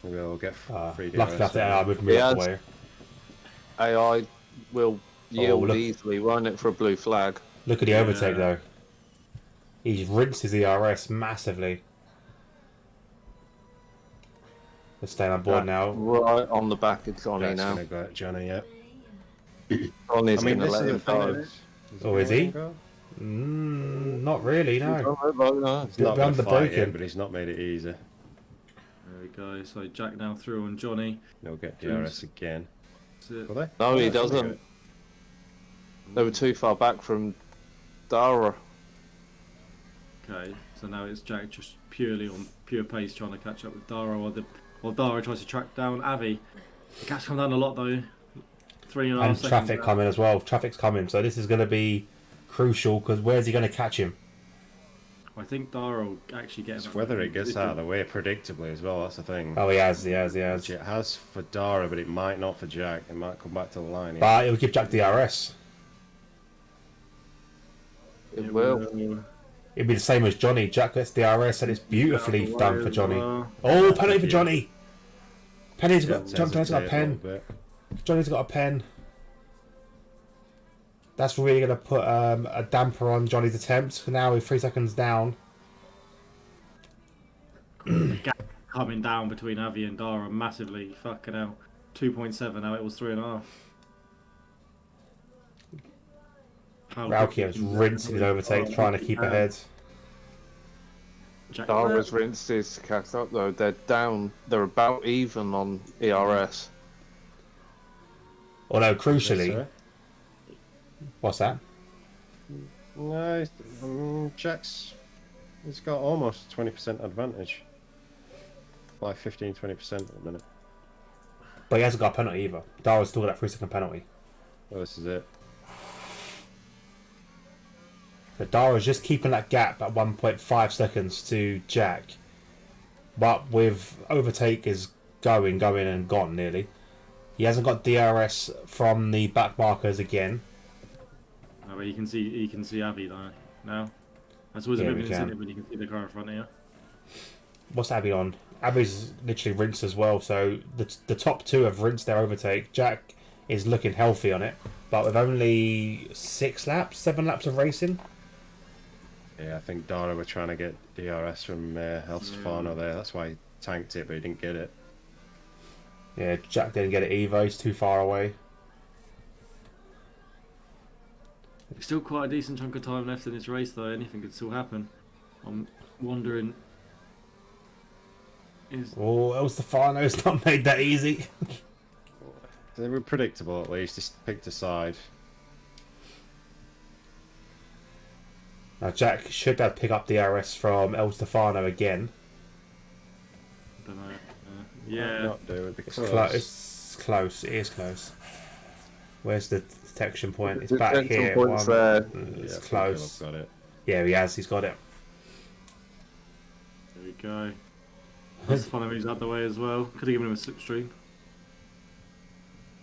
We'll get free DRS. Lucky enough that AI moved me up the way. AI will yield look. easily, won't it, for a blue flag? Look at the overtake though. He's rinsed his ERS massively. Let's stay on board now. Right on the back of Johnny Jack's now. gonna go at Johnny, yeah. Johnny's I mean, going to this let is him the thing. go. Oh, is he? Go? Not really, no. No. He's not Beyond going the to fight broken. it, but he's not made it easy. There we go. So Jack now through on Johnny. He'll get DRS again. That's it. Will they? No, he Yeah, doesn't. They were too far back from Dara. Okay, so now it's Jack just purely on pure pace trying to catch up with Dara while Dara tries to track down Avi. The gap's come down a lot though. 3.5 And seconds. traffic now. coming as well. Traffic's coming, so this is going to be crucial because where's he going to catch him? I think Dara will actually get It's him. whether it gets out of the way predictably as well, that's the thing. Oh, he has. Which it has for Dara, but it might not for Jack. It might come back to the line. here. But it'll give Jack DRS. It will. It'll be the same as Johnny. Jack gets DRS and it's beautifully done for Johnny. Oh, penalty for Johnny! Penny's got, Jack's Johnny's got a hesitated pen. little bit. Johnny's got a pen. That's really going to put a damper on Johnny's attempt. Now with 3 seconds down. The gap coming down between Avi and Dara massively. Fucking hell. 2.7, now it was 3.5. Raukiev's rinsing his overtake, trying to keep ahead. Jack, Dara's rinsed his catch up, though. They're down. They're about even on ERS. Although, Yes, crucially... sir. What's that? No, Jack's. He's got almost 20% advantage. Like 15-20% at the minute. But he hasn't got a penalty either. Dara's still got that 3 second penalty. Well, this is it. But Dara's just keeping that gap at 1.5 seconds to Jack. But with overtake is going and gone nearly. He hasn't got DRS from the back markers again. Oh, but you can see Avi though now. That's always a Yeah, bit of we an can. incentive when you can see the car in front of you. What's Abby on? Abby's literally rinsed as well, so the top two have rinsed their overtake. Jack is looking healthy on it, but with only 7 laps of racing. Yeah, I think Dara were trying to get DRS from El Stefano there. That's why he tanked it, but he didn't get it. Yeah, Jack didn't get it either. He's too far away. There's still quite a decent chunk of time left in this race though. Anything could still happen. I'm wondering. Oh, El Stefano's not made that easy. They were predictable at least. He picked a side. Now Jack should be able to pick up DRS from El Stefano again. I don't know. Yeah. Not do it because It's close. It is close. Where's the detection point? It's The back detection here. point's there. It's I think close. I've got it. Yeah, he has. He's got it. There we go. That's the fun moves out the way as well. Could have given him a slipstream.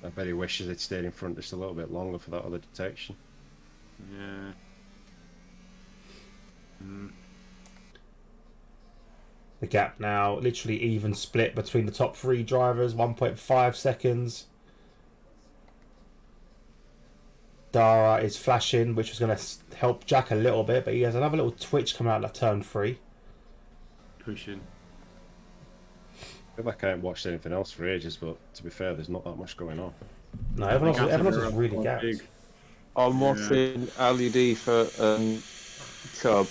I bet he wishes he'd stayed in front just a little bit longer for that other detection. Yeah. The gap now literally even split between the top 3 drivers, 1.5 seconds. Dara is flashing, which is going to help Jack a little bit, but he has another little twitch come out of turn 3. Pushing. I feel like I haven't watched anything else for ages, but to be fair, there's not that much going on. No, everyone else Gaps is are really quite gapped. big. I'm watching Ali D for Chubb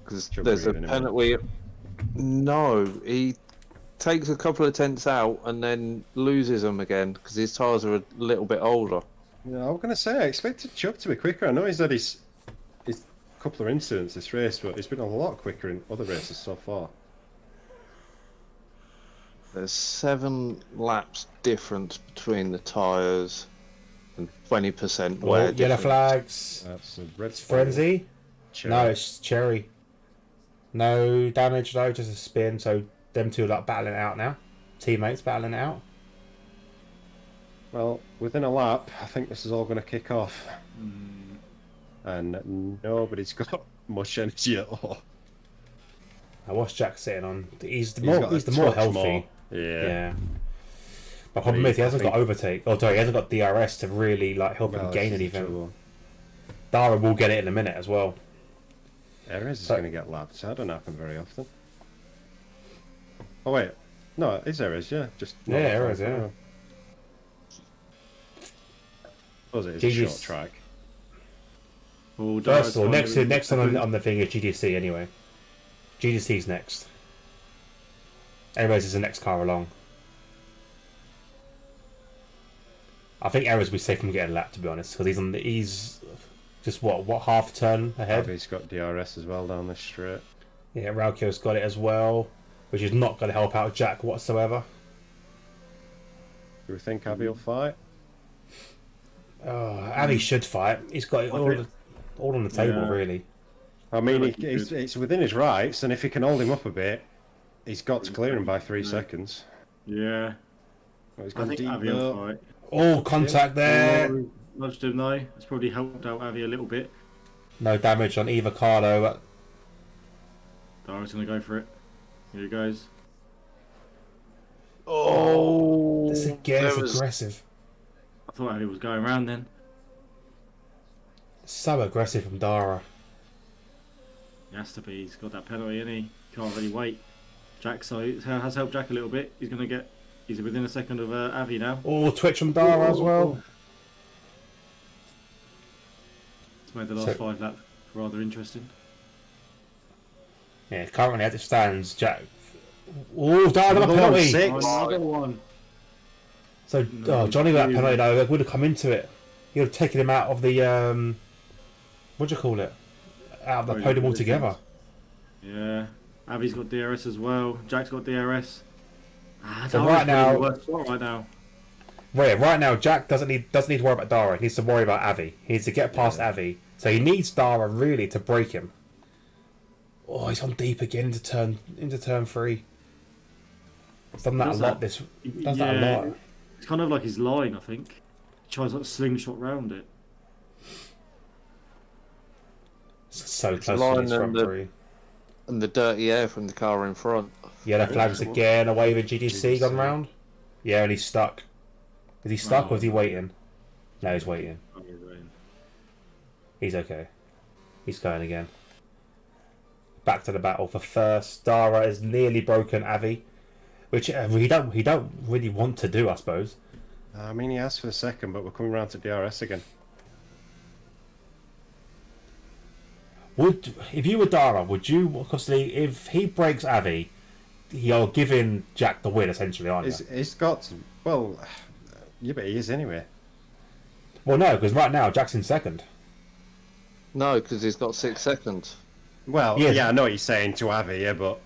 because Chubb there's a breathing him penalty. No, he takes a couple of tenths out and then loses them again because his tyres are a little bit older. Yeah, I was going to say, I expected Chubb to be quicker. I know he's had his couple of incidents this race, but he's been a lot quicker in other races so far. There's 7 laps difference between the tyres and 20% Oh, wear yellow difference. flags. That's a red It's Frenzy. Cherry. No, it's Cherry. No damage though, just a spin. So them two are like battling it out now. Teammates battling it out. Well, within a lap, I think this is all going to kick off. And nobody's got much energy at all. Now what's Jack sitting on? He's the got a more touch healthy. more. Yeah. Yeah. But problem is he hasn't got overtake. Oh, sorry, he hasn't got DRS to really like help him Well, gain this is the anything. trouble. Dara will get it in a minute as well. Errors is So- going to get lapped. That don't happen very often. Oh wait, no, it's errors. Yeah, just Yeah, errors, yeah. Suppose it is a GG's. short track. Oh, First of all, Dara's next fine. on the thing is GDC anyway. GDC's next. Errors is the next car along. I think Errors will be safe from getting lapped, to be honest, because he's just what half turn ahead. He's got DRS as well down this straight. Yeah, Raukio's got it as well, which is not going to help out Jack whatsoever. Do we think Avi will fight? Avi should fight. He's got it all on the table, Yeah. really. I mean, like he it's within his rights, and if he can hold him up a bit, he's got to clear him by 3 seconds. Yeah. Well, he's I gone think deep Avi will though. fight. Oh, contact there. Nudged him though. It's probably helped out Avi a little bit. No damage on either car though. Dara's gonna go for it. Here he goes. Oh, This again there is was- aggressive. I thought Avi was going round then. So aggressive from Dara. He has to be. He's got that penalty, and he can't really wait. Jack, so it has helped Jack a little bit. He's gonna get. He's within a second of Avi now. Oh, twitch from Dara as well. It's made the last 5 laps rather interesting. Yeah, currently as it stands, Jack. Oh, Dara got a Another one, penalty. 6. Another one. So Johnny got that penalty though. Would have come into it. He would have taken him out of the what do you call it? Out of the podium altogether. Yeah. Avi's got DRS as well. Jack's got DRS. So Dara's right now- in the worst spot right now. Right now, Jack doesn't need to worry about Dara. He needs to worry about Avi. He needs to get past Avi. So So he needs Dara really to break him. Oh, he's on deep again into turn 3. He's done that a lot. Does that a lot. It's kind of like he's lying. I think he tries like slingshot round it. It's so close to his front 3. And the dirty air from the car in front. Yellow flags again. Away with GDC gone round. Yeah, and he's stuck. Is he stuck or is he waiting? No, he's waiting. He's okay. He's going again. Back to the battle for first. Dara has nearly broken Avi, which he don't really want to do, I suppose. I mean, he asked for the second, but we're coming round to DRS again. If you were Dara, would you? Because if he breaks Avi, you're giving Jack the win essentially, aren't you? He's got to, well, yeah, but he is anyway. Well, no, because right now Jack's in second. No, because he's got 6 seconds. Well, yeah, I know what you're saying to Avi, yeah, but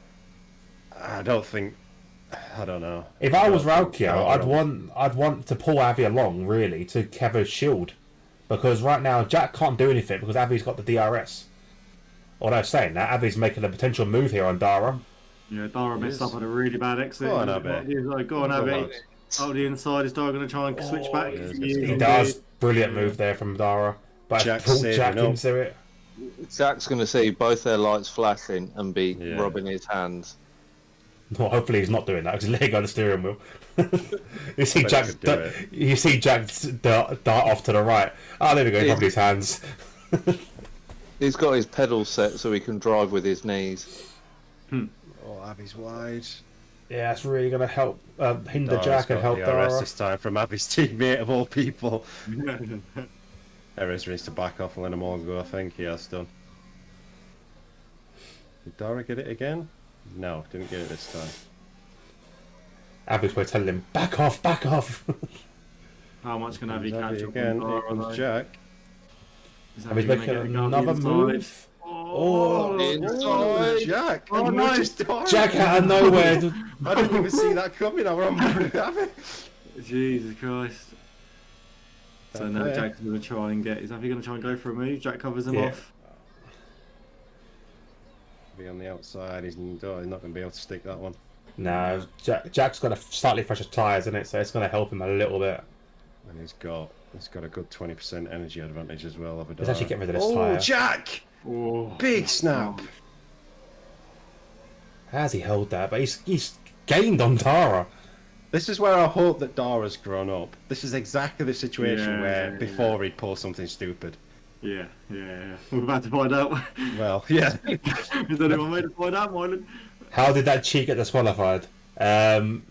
I don't know. If I was Raukio, I'd want to pull Avi along really to have a shield, because right now Jack can't do anything because Avi's got the DRS. Although saying that, Avi's making a potential move here on Dara. Yeah, Dara messed up at a really bad exit. Go on, Avi. He's like, go on, Avi. Out the inside, is Dara going to try and switch back? He does. Brilliant move there from Dara. But Jack's pulled Jack into it. Jack's going to see both their lights flashing and be rubbing his hands. Well, hopefully he's not doing that because he's letting go of the steering wheel. you see Jack dart off to the right. Oh, there we go. He rubbed his hands. He's got his pedals set so he can drive with his knees. Oh, Avi's wide. Yeah, it's really going to help hinder Dara's Jack and got help DRS Dara. this time from Avi's teammate of all people. Erez needs to back off and let them all go. I think he has done. Did Dara get it again? No, didn't get it this time. Avi's way telling him, back off, back off. How much can Avi catch up again? on Here Dara? comes Jack. Avi's making another move. Oh, Jack! Oh, and nice. just Dara. Jack out of nowhere. I didn't even see that coming. I ran with Avi. Jesus Christ. So now Okay. Jack's going to try and get... Is Avi going to try and go for a move? Jack covers him Yeah. off. Be on the outside. He's not going to be able to stick that one. No, Jack's got a slightly fresher tyres in it, so it's going to help him a little bit. And he's got a good 20% energy advantage as well. Over Let's actually get rid of this Oh, tyre. Jack! Oh. Big snap! How's he held that? But he's gained on Dara. This is where I hope that Dara's grown up. This is exactly the situation Yeah, where yeah. before he'd pull something stupid. Yeah. We're about to find out. Well, yeah. Is there anyone way to find out, Marlon? How did that cheat get disqualified?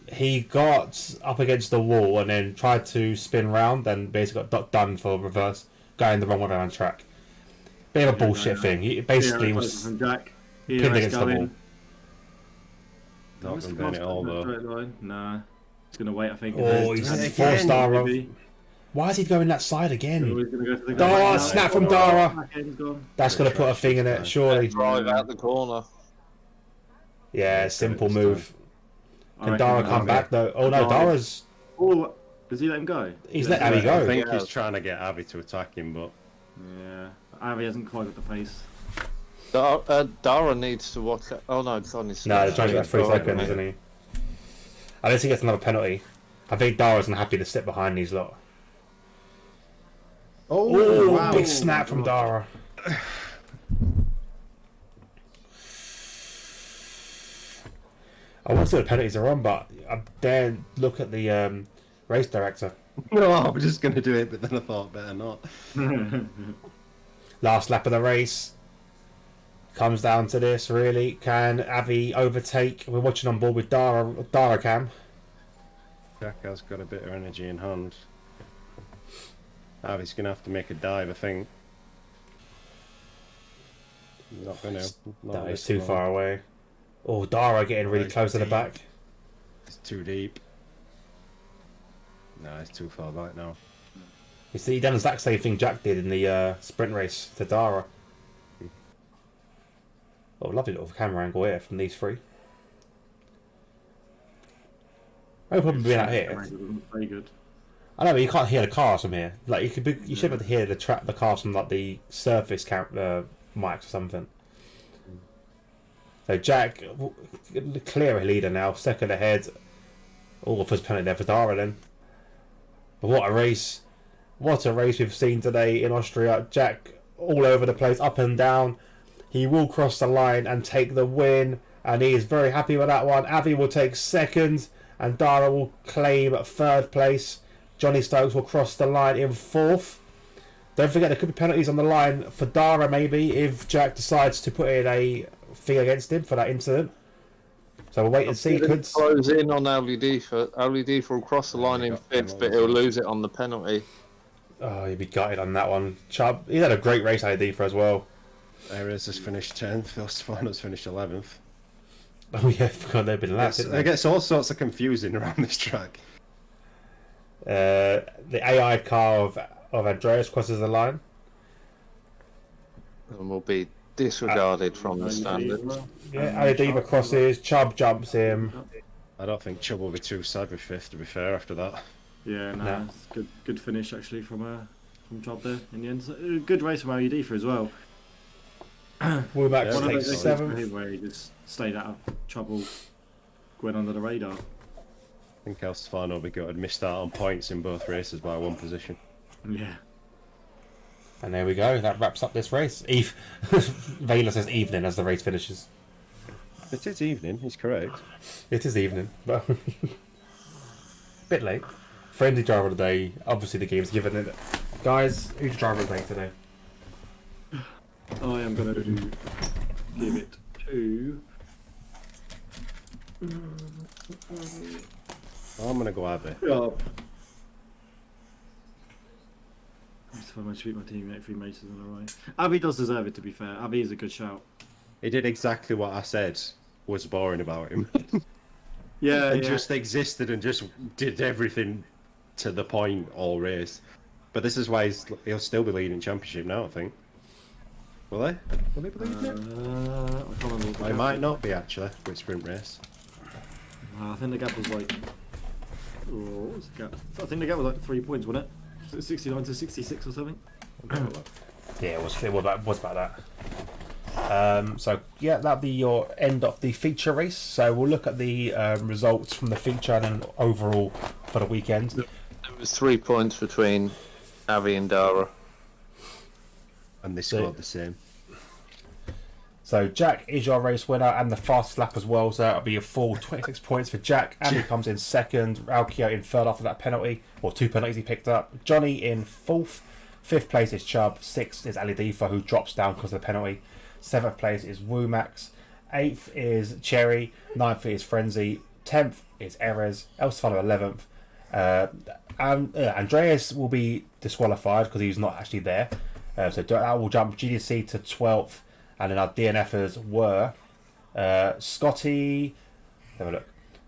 He got up against the wall and then tried to spin round and basically got done for reverse, going the wrong way around track. Bit of a bullshit thing. He basically was From Jack. pinned against the wall. Not going to burn it all though. Nah. He's going to wait, I think. Oh, he's forced Dara. Why is he going that side again? Dara, snap from Dara. That's going to put a thing in it, surely. Drive out the corner. Yeah, simple move. Can Dara come back though? Oh no, Dara's... Oh, does he let him go? He's let Avi go. I think he's trying to get Avi to attack him, but... Yeah. Avi hasn't quite got the pace. Dara needs to watch that. Oh no, it's on his. No, they're trying to get 3 seconds, isn't he? Unless he gets another penalty. I think Dara's happy to sit behind these lot. Oh, wow. Big snap from Dara. I want to see what the penalties are on, but I dare look at the race director. No, I was just going to do it, but then I thought better not. Last lap of the race. Comes down to this, really. Can Avi overtake? We're watching on board with Dara Cam. Jack has got a bit of energy in hand. Avi's going to have to make a dive, I think. Not going to. No, it's too far away. Oh, Dara getting really close to the back. It's too deep. No, it's too far back now. You see, he done the exact same thing Jack did in the sprint race to Dara. Oh, lovely little camera angle here from these three. No problem being out here. Very good. I know, but you can't hear the cars from here. Like you should be able to hear the cars from like the surface mics or something. So Jack, clear leader now, second ahead. All of us penalty there for Dara then. But what a race! What a race we've seen today in Austria. Jack all over the place, up and down. He will cross the line and take the win, and he is very happy with that one. Avi will take second, and Dara will claim third place. Johnny Stokes will cross the line in fourth. Don't forget there could be penalties on the line for Dara maybe if Jack decides to put in a thing against him for that incident. So we'll wait and see. Close in on Alidifa will cross the line in fifth, but he'll lose it on the penalty. Oh, he'd be gutted on that one. Chubb, he had a great race Alidifa as well. Ares has finished 10th, Phil Stefano's finished 11th. Oh yeah, I forgot they've been lapped. It gets all sorts of confusing around this track. The AI car of Andreas crosses the line. And will be disregarded from the standards. Yeah, Alidiva crosses, Chubb jumps him. I don't think Chubb will be too sad with fifth, to be fair, after that. Yeah, No. it's good finish actually from Chubb there in the end. So, good race from Alidifa as well. Womack One of takes those seventh. races where he just stayed out of trouble, went under the radar. I think El Stefano will be good. Missed out on points in both races by one position. Yeah. And there we go. That wraps up this race. Vela says evening as the race finishes. It is evening, he's correct. It is evening, but bit late. Friendly driver of the day. Obviously, the game's given it. Guys, who's driver of the day today? I am going to give it to. I'm going to go Abbey. Rob. If I managed to beat my teammate 3 races in a row. Abby does deserve it, to be fair. Abby is a good shout. He did exactly what I said was boring about him. Yeah, And yeah. just existed and just did everything to the point all race. But this is why he'll still be leading championship now, I think. Will they? Will they be leading it? I can't remember what the They gap might was. not be actually with sprint race. I think the gap was like. Oh, what was the gap? I think the gap was like 3 points, wasn't it? Was it 69 to 66 or something? Yeah, it was about that. So yeah, that'll be your end of the feature race. So we'll look at the results from the feature and then overall for the weekend. There was 3 points between Avi and Dara. And they scored the same. So Jack is your race winner and the fastest lap as well. So that'll be a full 26 points for Jack. Andy comes in second. Alkio in third after that penalty, or 2 penalties he picked up. Johnny in fourth. Fifth place is Chubb. Sixth is Alidifa, who drops down because of the penalty. Seventh place is Womax. Eighth is Cherry. Ninth is Frenzy. 10th is Erez. El Stefano 11th. Andreas will be disqualified because he's not actually there. So that will jump GDC to 12th. And then our DNFers were Scotty, have a look.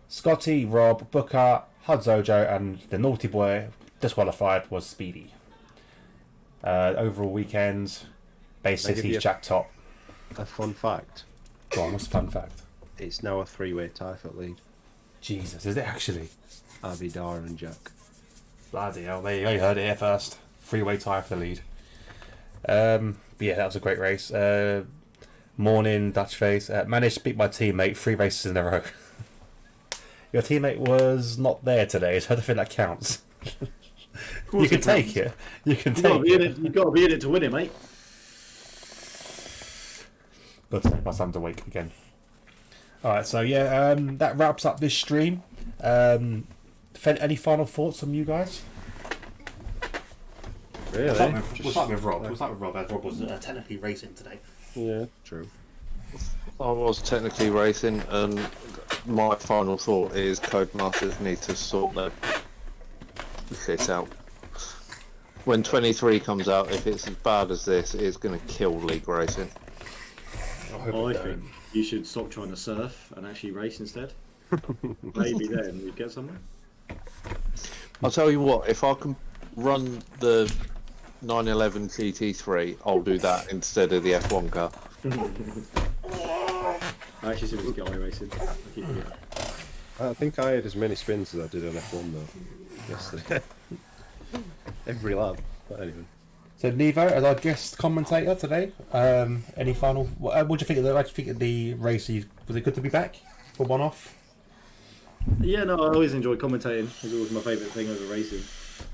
Scotty, Rob, Booker, Hudzojo, and the naughty boy disqualified was Speedy. Overall weekend, basis he's Jack top. A fun fact. Go on, what's the fun fact? It's now a 3-way tie for lead. Jesus, is it actually? Avi, Dara and Jack. Bloody hell, there you go, you heard it here first. 3-way tie for the lead. But yeah, that was a great race. Morning, Dutch face. Managed to beat my teammate 3 races in a row. Your teammate was not there today, so I don't think that counts. You can take it. You can take it. You've got to be in it to win it, mate. Good, my son's awake again. Alright, so yeah, that wraps up this stream. Any final thoughts from you guys? Really? We'll start with Rob. As Rob was technically racing today. Yeah, true. I was technically racing, and my final thought is Codemasters need to sort their shit out. When 23 comes out, if it's as bad as this, it's going to kill League Racing. I think you should stop trying to surf and actually race instead. Maybe then you'd get somewhere. I'll tell you what, if I can run the 911 GT3, I'll do that instead of the F1 car. I actually said we get iRacing. I keep forgetting. I think I had as many spins as I did on F1 though yesterday. every lap. But anyway. So Nevo, as our guest commentator today, any final? What do you think of the? What do you think of the race? Was it good to be back for one off? Yeah, no, I always enjoy commentating. It's always my favourite thing over racing.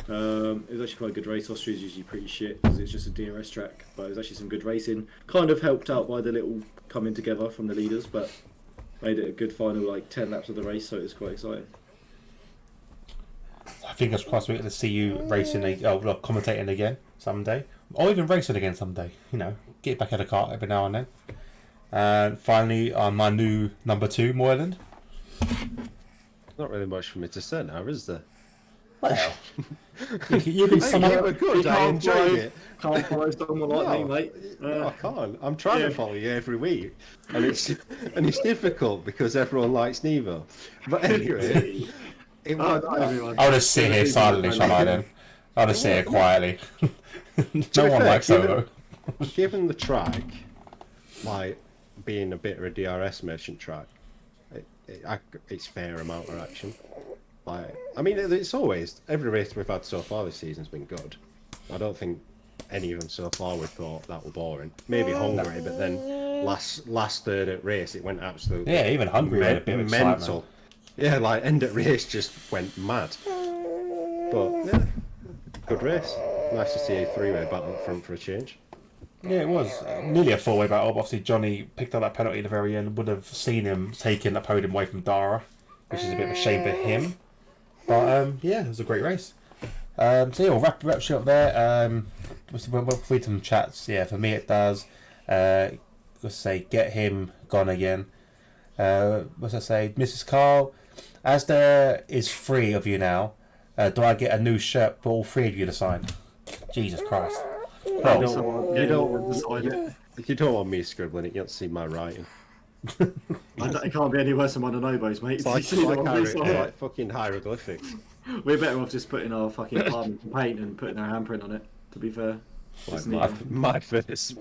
It was actually quite a good race. Austria is usually pretty shit because it's just a DRS track, but it was actually some good racing. Kind of helped out by the little coming together from the leaders, but made it a good final, like 10 laps of the race, so it was quite exciting. I think it's quite sweet to see you racing, commentating again someday, or even racing again someday. You know, get back in the car every now and then. And finally, my new number 2, Moyland. Not really much for me to say now, is there? Well, you can sum Hey, up. we're good. I enjoyed it. Can't follow someone like me, mate. No, I can't. I'm trying to follow you every week, and it's difficult because everyone likes Nevo. But anyway, I'll just sit here silently, shall I then? I'll just sit here quietly. No one likes Solo. Given the track, like being a bit of a DRS merchant track, it's fair amount of action. Like, I mean, it's always every race we've had so far this season's been good. I don't think any of them so far we thought that were boring. Maybe Hungary, but then last third at race it went absolutely Even Hungary had a bit of mental. excitement. Yeah, like end at race just went mad. But yeah, good race. Nice to see a 3-way battle up front for a change. Yeah, it was nearly a 4-way battle. Obviously, Johnny picked up that penalty at the very end. Would have seen him taking the podium away from Dara, which is a bit of a shame for him. But yeah, it was a great race. So yeah, we'll wrap shit up there. We'll read some chats. Yeah, for me it does. Let's say get him gone again. What's I say, Mrs. Carl? As there is 3 of you now, do I get a new shirt for all 3 of you to sign? Jesus Christ! You don't want me scribbling it. You don't see my writing. It can't be any worse than Mononobos, mate. It's like fucking hieroglyphics. We're better off just putting our fucking palm in paint and putting our handprint on it, to be fair. Like my first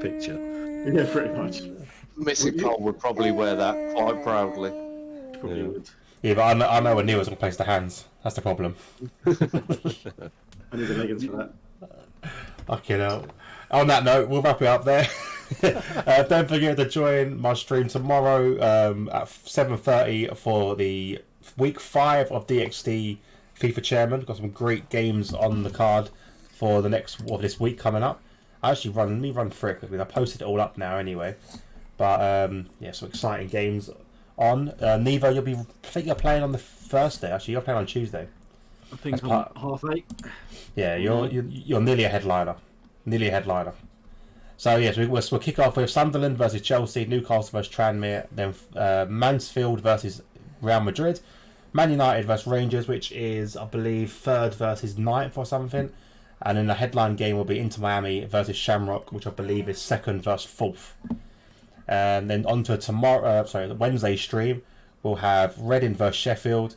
picture. Yeah, pretty much. Missy Cole would probably wear that quite proudly. Probably would. Yeah, but I know when Neil's gonna place the hands. That's the problem. I need the leggings for that. Fucking hell. On that note, we'll wrap it up there. Don't forget to join my stream tomorrow at 7:30 for the week 5 of DXT FIFA Chairman. Got some great games on the card for the this week coming up. Let me run through it quickly. I posted it all up now anyway. But yeah, some exciting games on. Nevo, I think you're playing on the Thursday. Actually, you're playing on Tuesday. I think I'm 8:30. Yeah, you're nearly a headliner. So yes, we'll kick off with Sunderland versus Chelsea, Newcastle versus Tranmere, then Mansfield versus Real Madrid, Man United versus Rangers, which is I believe 3rd versus 9th or something, and then the headline game will be Inter Miami versus Shamrock, which I believe is 2nd versus 4th. And then on to the Wednesday stream, we'll have Reading versus Sheffield,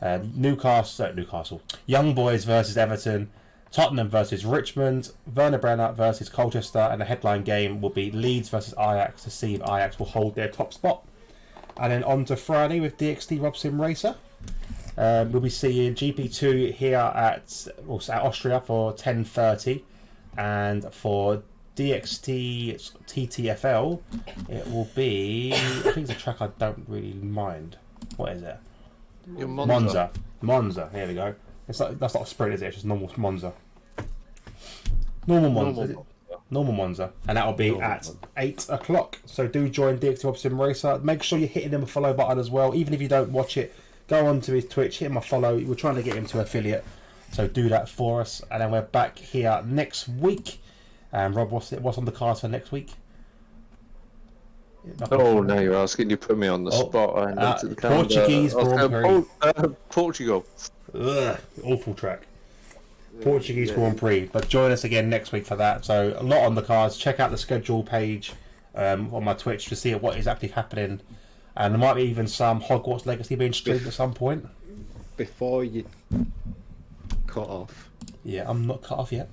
Newcastle, Young Boys versus Everton, Tottenham versus Richmond, Werner Brenner versus Colchester, and the headline game will be Leeds versus Ajax to see if Ajax will hold their top spot. And then on to Friday with DXT Rob Sim Racer. We'll be seeing GP2 here at Austria for 10:30, and for DXT TTFL it will be, I think it's a track I don't really mind. What is it? Monza. Here we go. That's not a sprint, is it? It's just normal Monza. Normal Monza. And that'll be at 8 o'clock. So do join DXT Rob Sim Racer. Make sure you're hitting him a follow button as well. Even if you don't watch it, go on to his Twitch, hit him a follow. We're trying to get him to affiliate. So do that for us. And then we're back here next week. Rob, what's on the cards for next week? Oh, now you're asking. You put me on the spot. I looked at the calendar. Portuguese Grand Prix. Portugal. Ugh, awful track. Portuguese Grand Prix. But join us again next week for that. So a lot on the cards. Check out the schedule page on my Twitch to see what is actually happening. And there might be even some Hogwarts Legacy being streamed at some point. Before you cut off. Yeah, I'm not cut off yet.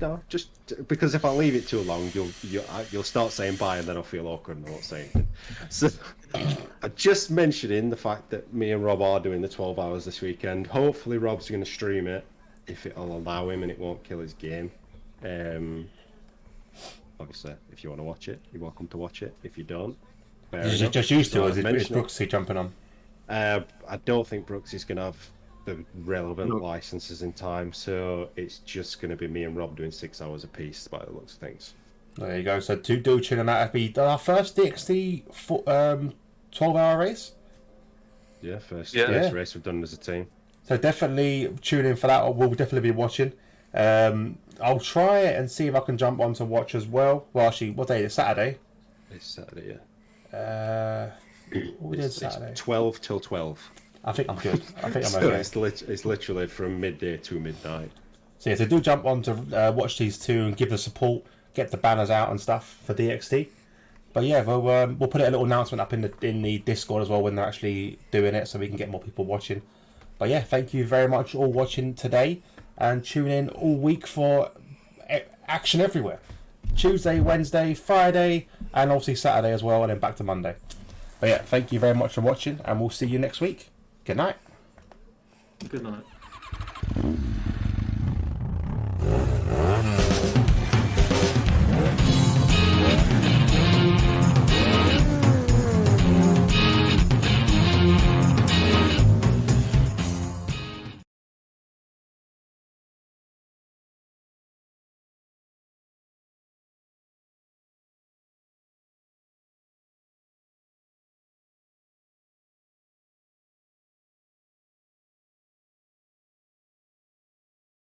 No, just because if I leave it too long, you'll start saying bye, and then I'll feel awkward and I won't say anything. So, I just mentioning the fact that me and Rob are doing the 12 hours this weekend. Hopefully, Rob's going to stream it. if it'll allow him and it won't kill his game. Obviously, if you want to watch it, you're welcome to watch it. If you don't, Just used to, So is I've mentioned it. Brooksy jumping on? I don't think Brooks is going to have the relevant licenses in time, so it's just going to be me and Rob doing 6 hours apiece by the looks of things. There you go. So do tune in. That'll be our first DXT 12-hour race. Yeah, first Yeah. race we've done as a team. So definitely tune in for that. We'll definitely be watching. I'll try it and see if I can jump on to watch as well. Well, actually, what day is it? Saturday? It's Saturday, yeah. What we did It's Saturday? 12 till 12. I think I'm good. I think I'm So okay. it's literally from midday to midnight. So yeah, so do jump on to watch these two and give the support, get the banners out and stuff for DXT. But yeah, we'll put a little announcement up in the Discord as well when they're actually doing it, so we can get more people watching. But yeah, thank you very much all watching today, and tune in all week for action everywhere. Tuesday, Wednesday, Friday, and obviously Saturday as well, and then back to Monday. But yeah, thank you very much for watching, and we'll see you next week. Good night. Good night.